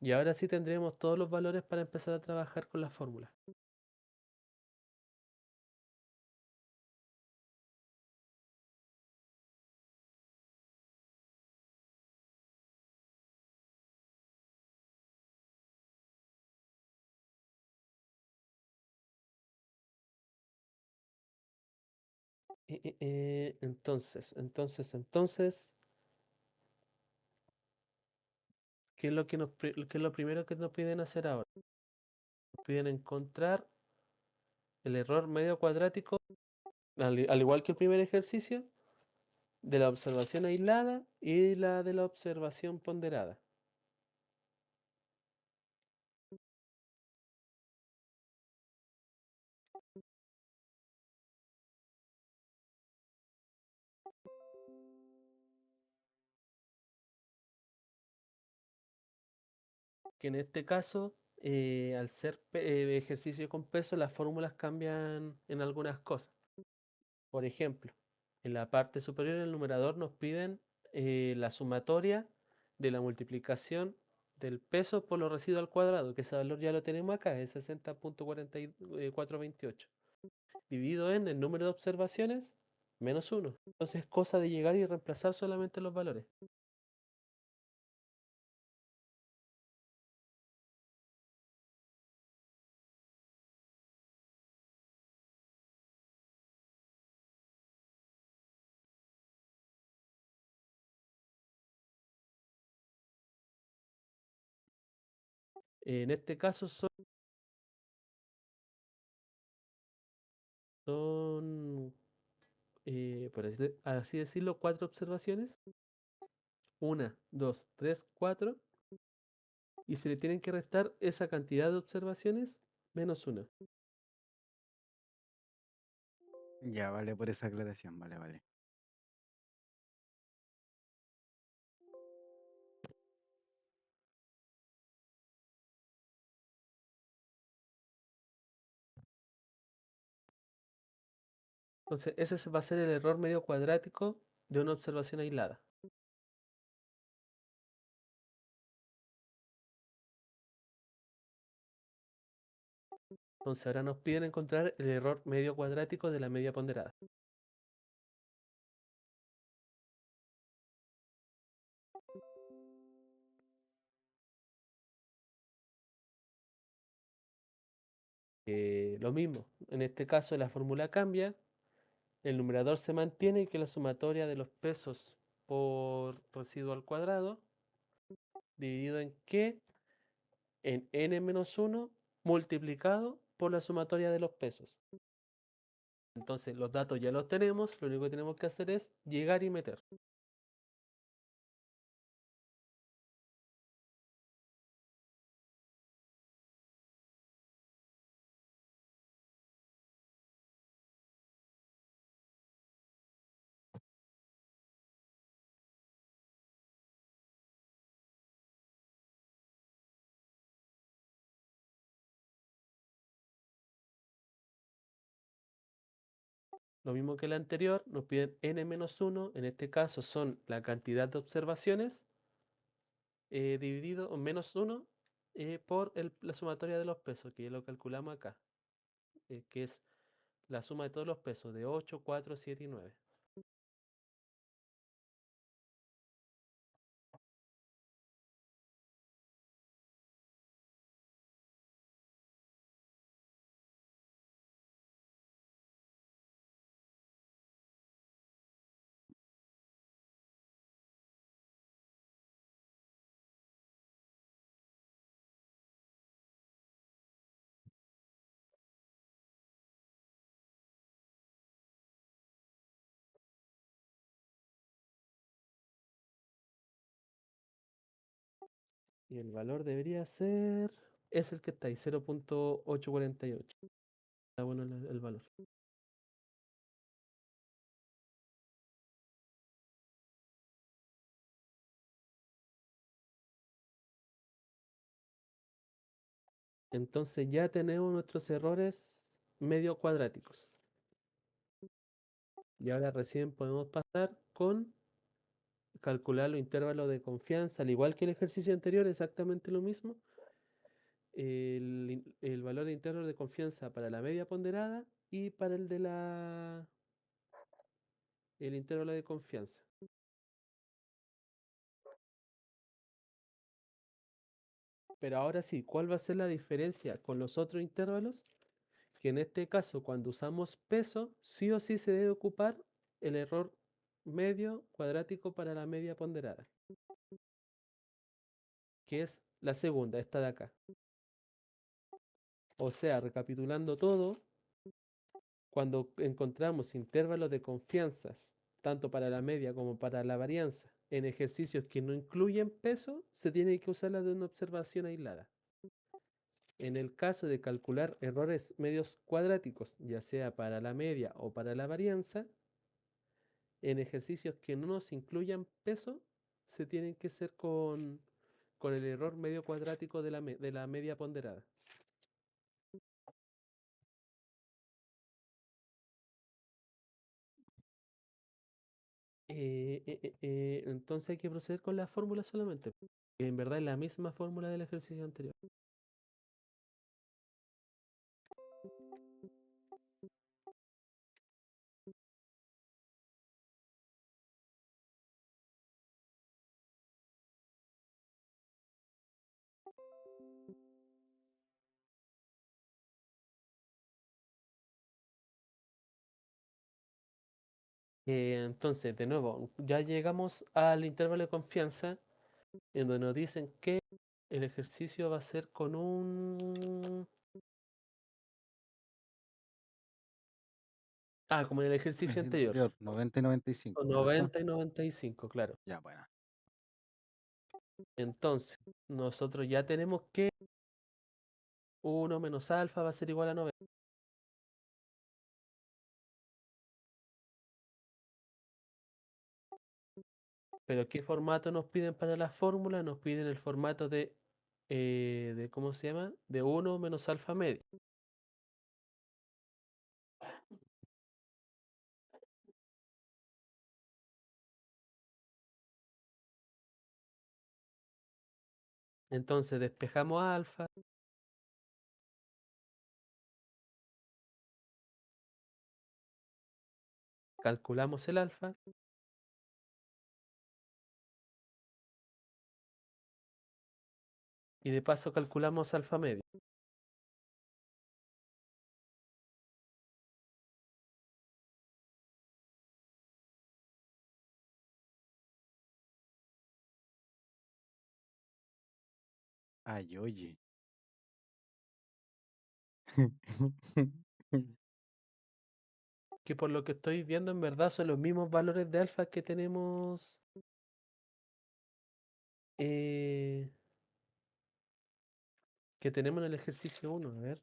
Y ahora sí tendremos todos los valores para empezar a trabajar con la fórmula. Entonces, ¿qué es lo que qué es lo primero que nos piden hacer ahora? Nos piden encontrar el error medio cuadrático, al igual que el primer ejercicio, de la observación aislada y la de la observación ponderada. Que en este caso, al ser ejercicio con peso, las fórmulas cambian en algunas cosas. Por ejemplo, en la parte superior del numerador nos piden la sumatoria de la multiplicación del peso por los residuos al cuadrado, que ese valor ya lo tenemos acá, es 60,4428, dividido en el número de observaciones menos 1. Entonces es cosa de llegar y reemplazar solamente los valores. En este caso son por así decirlo, cuatro observaciones. Una, dos, tres, cuatro. Y se le tienen que restar esa cantidad de observaciones menos una. Ya, vale por esa aclaración, vale, vale. Entonces, ese va a ser el error medio cuadrático de una observación aislada. Entonces, ahora nos piden encontrar el error medio cuadrático de la media ponderada. Lo mismo, en este caso la fórmula cambia, el numerador se mantiene, que es la sumatoria de los pesos por residuo al cuadrado, dividido en qué, en n-1 multiplicado por la sumatoria de los pesos. Entonces los datos ya los tenemos, lo único que tenemos que hacer es llegar y meter. Lo mismo que el anterior, nos piden n-1, en este caso son la cantidad de observaciones, dividido, o menos 1, por la sumatoria de los pesos, que ya lo calculamos acá, que es la suma de todos los pesos, de 8, 4, 7 y 9. Y el valor debería ser, es el que está ahí, 0.848. Está bueno el valor. Entonces ya tenemos nuestros errores medio cuadráticos. Y ahora recién podemos pasar con calcular los intervalos de confianza, al igual que el ejercicio anterior, exactamente lo mismo. El valor de intervalo de confianza para la media ponderada y para el intervalo de confianza. Pero ahora sí, ¿cuál va a ser la diferencia con los otros intervalos? Que en este caso, cuando usamos peso, sí o sí se debe ocupar el error medio cuadrático para la media ponderada, que es la segunda, esta de acá. O sea, recapitulando todo, cuando encontramos intervalos de confianzas, tanto para la media como para la varianza, en ejercicios que no incluyen peso, se tiene que usar la de una observación aislada. En el caso de calcular errores medios cuadráticos, ya sea para la media o para la varianza, en ejercicios que no nos incluyan peso, se tienen que hacer con el error medio cuadrático de la media ponderada. Entonces hay que proceder con la fórmula solamente, que en verdad es la misma fórmula del ejercicio anterior. Entonces, de nuevo, ya llegamos al intervalo de confianza, en donde nos dicen que el ejercicio va a ser con un... Ah, como en el ejercicio El anterior, anterior, 90 y 95, con ¿cierto? 90 y 95, claro. Ya, bueno. Entonces, nosotros ya tenemos que 1 menos alfa va a ser igual a 90. Pero ¿qué formato nos piden para la fórmula? Nos piden el formato de ¿cómo se llama? De uno menos alfa medio. Entonces despejamos alfa, calculamos el alfa y de paso calculamos alfa medio. Ay, oye. Que por lo que estoy viendo en verdad son los mismos valores de alfa eh, que tenemos en el ejercicio 1. A ver,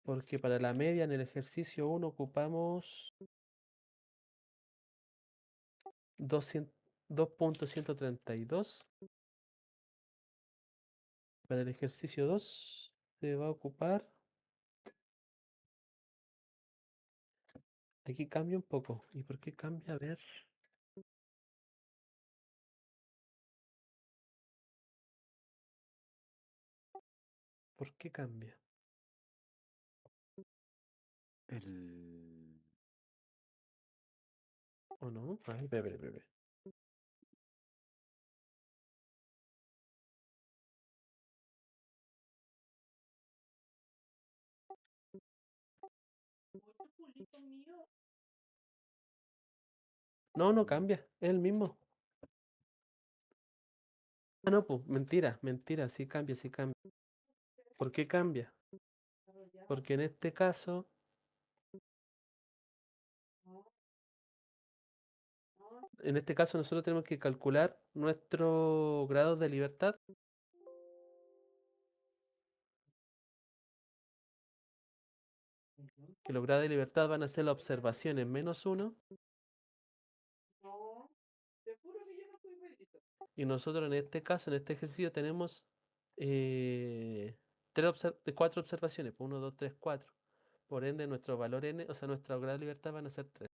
porque para la media en el ejercicio 1 ocupamos 200 2.132. Para el ejercicio 2 se va a ocupar. Aquí cambia un poco. ¿Y por qué cambia? A ver. ¿Por qué cambia? El... ¿O no? Ay, espera, espera, espera. No, no cambia. Es el mismo. Ah, no, pues, mentira, mentira. Sí cambia, sí cambia. ¿Por qué cambia? Porque en este caso nosotros tenemos que calcular nuestro grado de libertad. Que los grados de libertad van a ser las observaciones menos uno. Y nosotros en este caso, en este ejercicio, tenemos cuatro observaciones. 1, 2, 3, 4. Por ende, nuestro valor n, o sea, nuestro grado de libertad van a ser 3.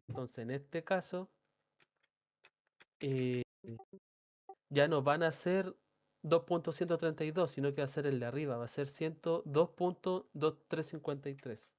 Entonces, en este caso, eh, ya no van a ser 2.132, sino que va a ser el de arriba, va a ser 102.2353.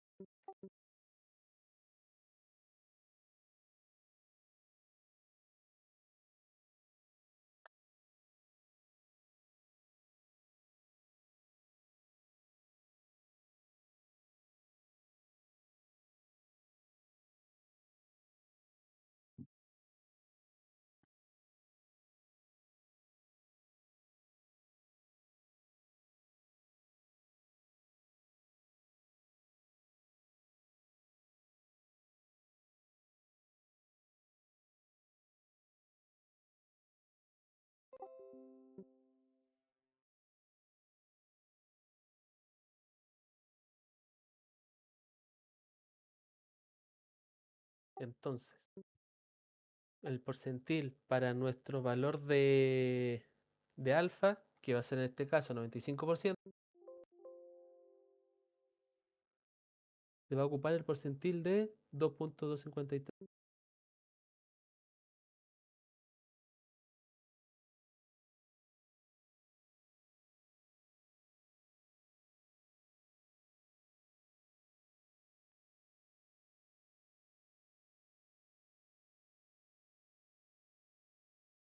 Entonces, el porcentil para nuestro valor de alfa, que va a ser en este caso 95%, se va a ocupar el porcentil de 2.253.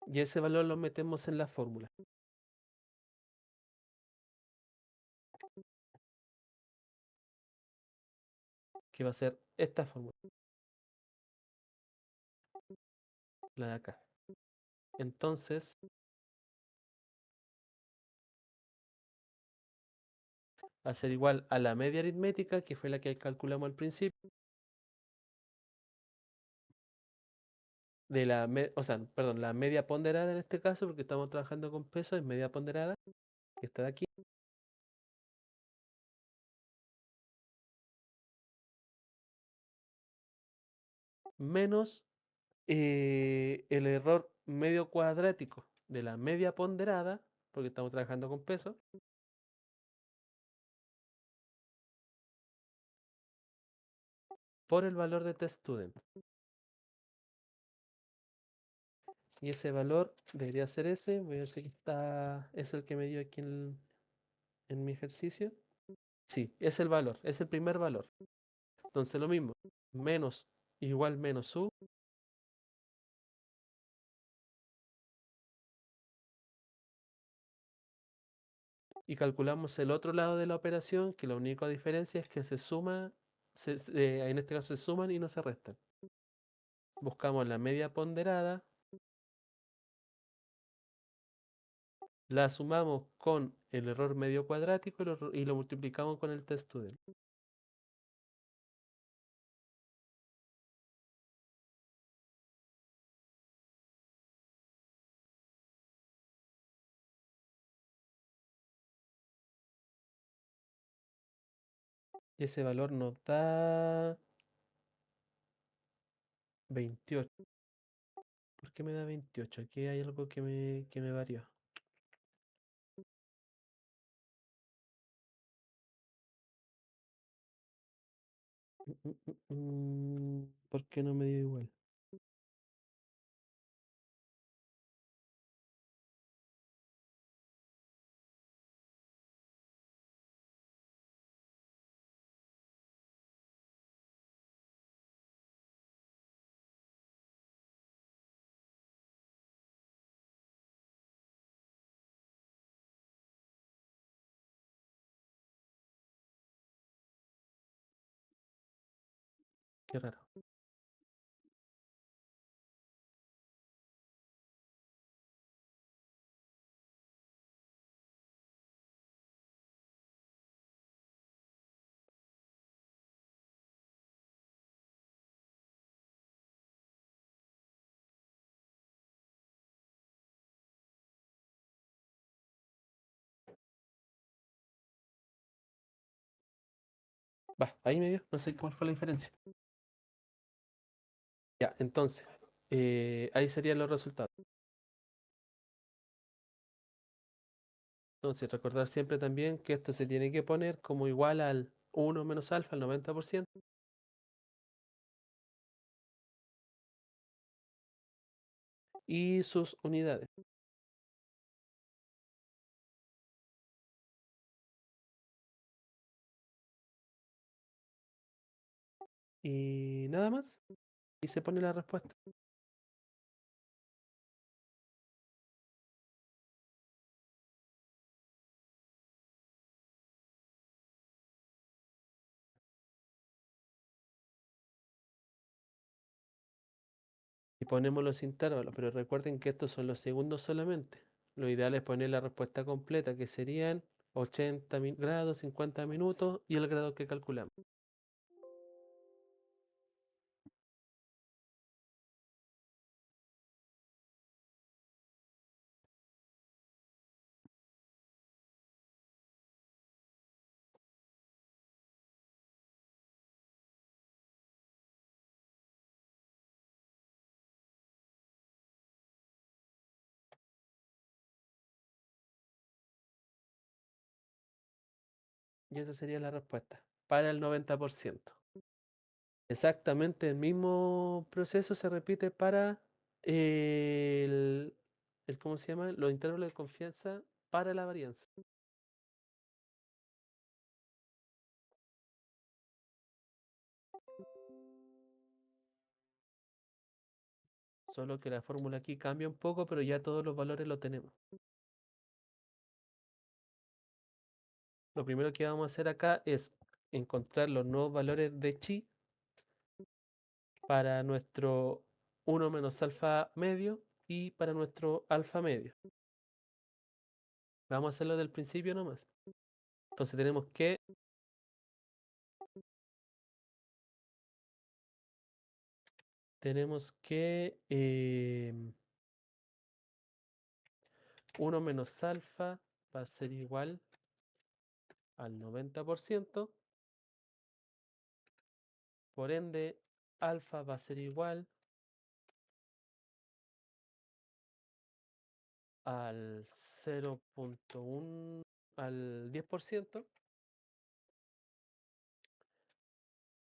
Y ese valor lo metemos en la fórmula, que va a ser esta fórmula, la de acá. Entonces, va a ser igual a la media aritmética, que fue la que calculamos al principio, o sea, perdón, la media ponderada en este caso, porque estamos trabajando con peso, es media ponderada, que está de aquí, menos el error medio cuadrático de la media ponderada, porque estamos trabajando con peso, por el valor de testudent. Y ese valor debería ser ese. Voy a ver si aquí está. Es el que me dio aquí en mi ejercicio. Sí, es el valor, es el primer valor. Entonces lo mismo, menos igual menos u. Y calculamos el otro lado de la operación, que la única diferencia es que se suma, en este caso se suman y no se restan. Buscamos la media ponderada, la sumamos con el error medio cuadrático y lo multiplicamos con el test student. Y ese valor nos da 28. ¿Por qué me da 28? Aquí hay algo que me varió. ¿Por qué no me dio igual? Qué raro. Va, ahí me dio. No sé cuál fue la diferencia. Ya, entonces, ahí serían los resultados. Entonces, recordar siempre también que esto se tiene que poner como igual al 1 menos alfa, al 90%, y sus unidades. Y nada más. Y se pone la respuesta. Y ponemos los intervalos, pero recuerden que estos son los segundos solamente. Lo ideal es poner la respuesta completa, que serían 80 grados, 50 minutos y el grado que calculamos. Y esa sería la respuesta para el 90%. Exactamente el mismo proceso se repite para ¿cómo se llama? Los intervalos de confianza para la varianza. Solo que la fórmula aquí cambia un poco, pero ya todos los valores los tenemos. Lo primero que vamos a hacer acá es encontrar los nuevos valores de chi para nuestro 1 menos alfa medio y para nuestro alfa medio. Vamos a hacerlo del principio nomás. Entonces tenemos que 1 menos alfa va a ser igual al 90%. Por ende, alfa va a ser igual al 0.1, al 10%,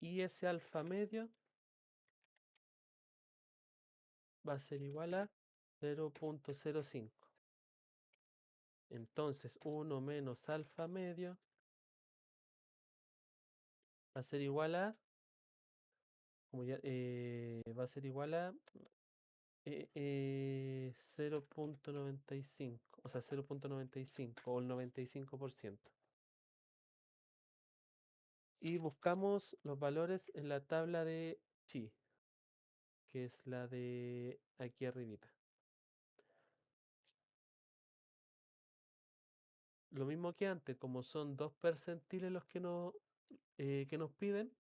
y ese alfa medio va a ser igual a 0.05. Entonces 1 menos alfa medio va a ser igual a, va a ser igual a 0.95, o sea, 0.95 o el 95%. Y buscamos los valores en la tabla de chi, que es la de aquí arribita. Lo mismo que antes, como son 2 percentiles los que nos piden,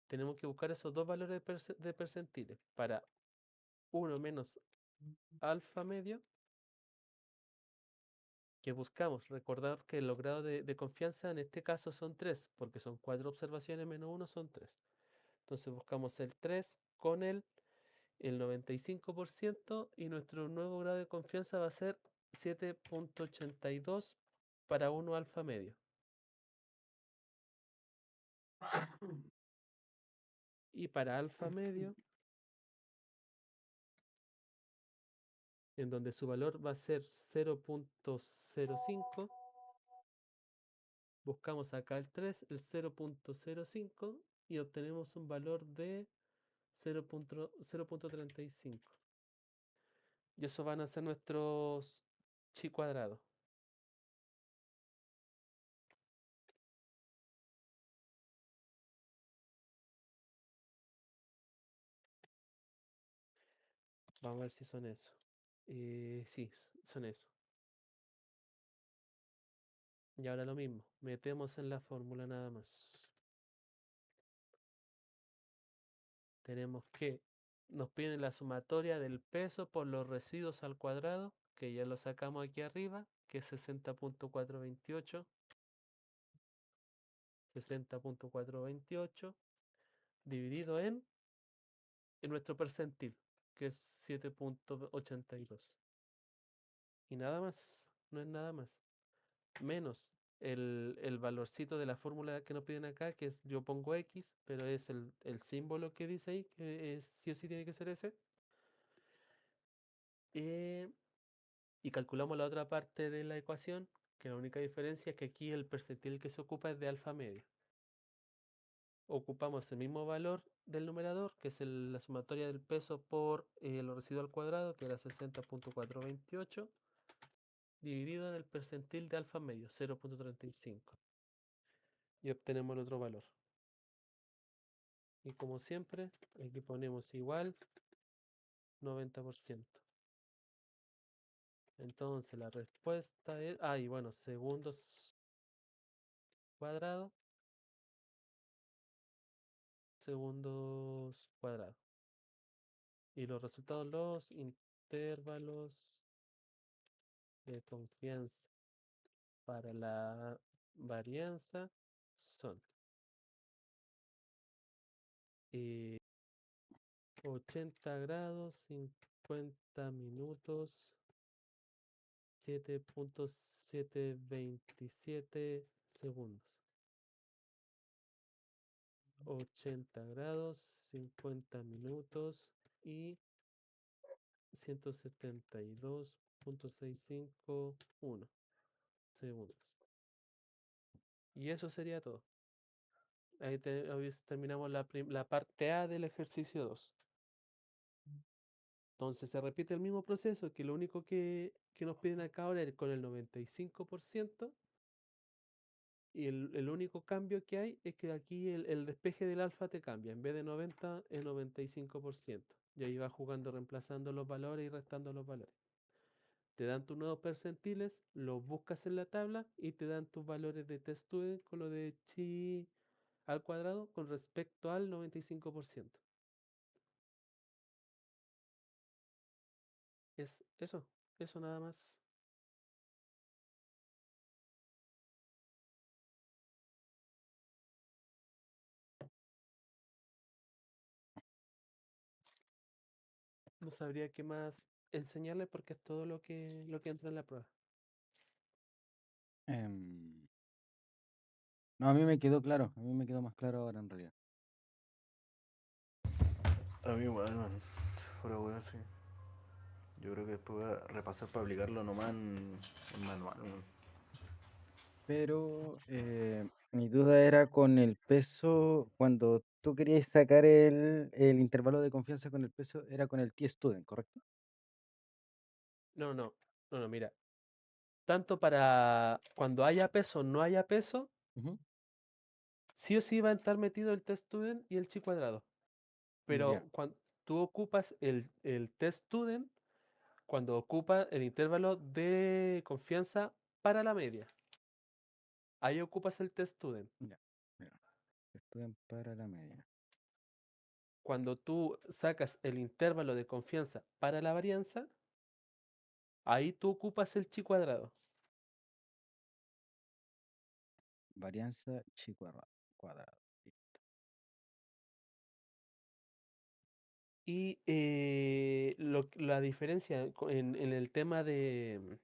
tenemos que buscar esos dos valores de percentiles para 1 menos alfa medio, que buscamos. Recordar que los grados de confianza en este caso son 3, porque son 4 observaciones menos 1 son 3. Entonces buscamos el 3 con el 95%, y nuestro nuevo grado de confianza va a ser 7.82 para 1 alfa medio. Y para alfa medio, en donde su valor va a ser 0.05, buscamos acá el 3, el 0.05, y obtenemos un valor de 0.35. Y eso van a ser nuestros chi cuadrados. Vamos a ver si son eso. Sí, son eso. Y ahora lo mismo, metemos en la fórmula nada más. Tenemos que nos piden la sumatoria del peso por los residuos al cuadrado, que ya lo sacamos aquí arriba, que es 60.428. 60.428 dividido en nuestro percentil, que es 7.82. Y nada más, no es nada más. Menos el valorcito de la fórmula que nos piden acá, que es, yo pongo X, pero es el símbolo que dice ahí, que es, sí o sí tiene que ser ese. Y calculamos la otra parte de la ecuación, que la única diferencia es que aquí el percentil que se ocupa es de alfa medio. Ocupamos el mismo valor del numerador, que es la sumatoria del peso por los residuos al cuadrado, que era 60.428, dividido en el percentil de alfa medio, 0.35. Y obtenemos el otro valor. Y como siempre, aquí ponemos igual 90%. Entonces la respuesta es, y bueno, segundos cuadrados, segundos cuadrados. Y los resultados, los intervalos de confianza para la varianza son 80 grados, 50 minutos, 7.727 segundos. 80 grados, 50 minutos y 172.651 segundos. Y eso sería todo. Ahí terminamos la parte A del ejercicio 2. Entonces se repite el mismo proceso, que lo único que nos piden acá ahora es con el 95%, y el único cambio que hay es que aquí el despeje del alfa te cambia, en vez de 90 es 95%. Y ahí vas jugando, reemplazando los valores y restando los valores. Te dan tus nuevos percentiles, los buscas en la tabla y te dan tus valores de test student con lo de chi al cuadrado con respecto al 95%. Es eso nada más. no sabría qué más enseñarle porque es todo lo que entra en la prueba. Em, no, a mí me quedó claro, a mí me quedó más claro ahora en realidad. A mí igual, man. Fuera bueno, sí. Yo creo que después voy a repasar para aplicarlo nomás en manual, man. Pero mi duda era con el peso, cuando tú querías sacar el intervalo de confianza con el peso, era con el T-Student, ¿correcto? No, no, no, no, mira. Tanto para cuando haya peso o no haya peso, Ujú. sí o sí va a estar metido el test student y el chi cuadrado. Ya, Pero cuando tú ocupas el test student, cuando ocupa el intervalo de confianza para la media, ahí ocupas el test student. ya. Mira, T-Student para la media. Cuando tú sacas el intervalo de confianza para la varianza, ahí tú ocupas el chi cuadrado. Varianza chi cuadrado. Y la diferencia en el tema de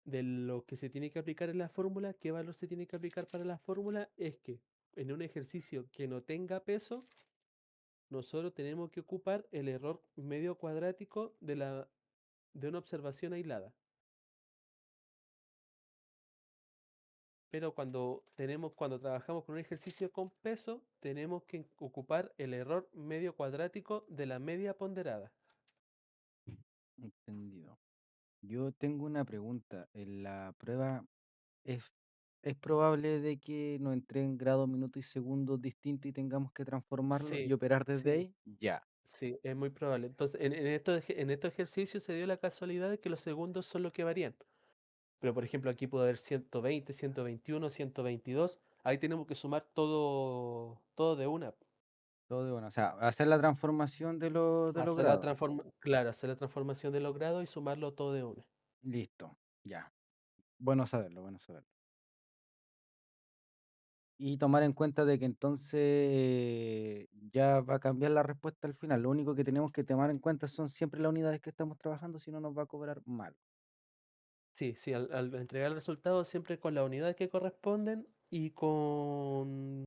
lo que se tiene que aplicar en la fórmula, qué valor se tiene que aplicar para la fórmula, es que en un ejercicio que no tenga peso, nosotros tenemos que ocupar el error medio cuadrático de una observación aislada. Pero cuando trabajamos con un ejercicio con peso, tenemos que ocupar el error medio cuadrático de la media ponderada. Entendido. Yo tengo una pregunta. En la prueba, ¿es, es probable de que nos entreguen grados, minutos y segundos distintos y tengamos que transformarlo y Sí, operar desde sí, ahí? Ya, sí, es muy probable. Entonces, en estos ejercicios se dio la casualidad de que los segundos son los que varían. Pero, por ejemplo, aquí puede haber 120, 121, 122. Ahí tenemos que sumar todo de una. todo de bueno. O sea, hacer la transformación de los Hacer la grados. transforma, claro, hacer la transformación de los grados y sumarlo todo de una. Listo, ya. Bueno saberlo, bueno saberlo. Y tomar en cuenta de que entonces ya va a cambiar la respuesta al final. Lo único que tenemos que tomar en cuenta son siempre las unidades que estamos trabajando, si no nos va a cobrar mal. Sí, sí, al entregar el resultado siempre con las unidades que corresponden y con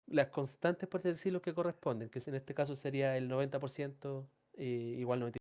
las constantes, por decirlo, que corresponden, que en este caso sería el 90%, igual 90%.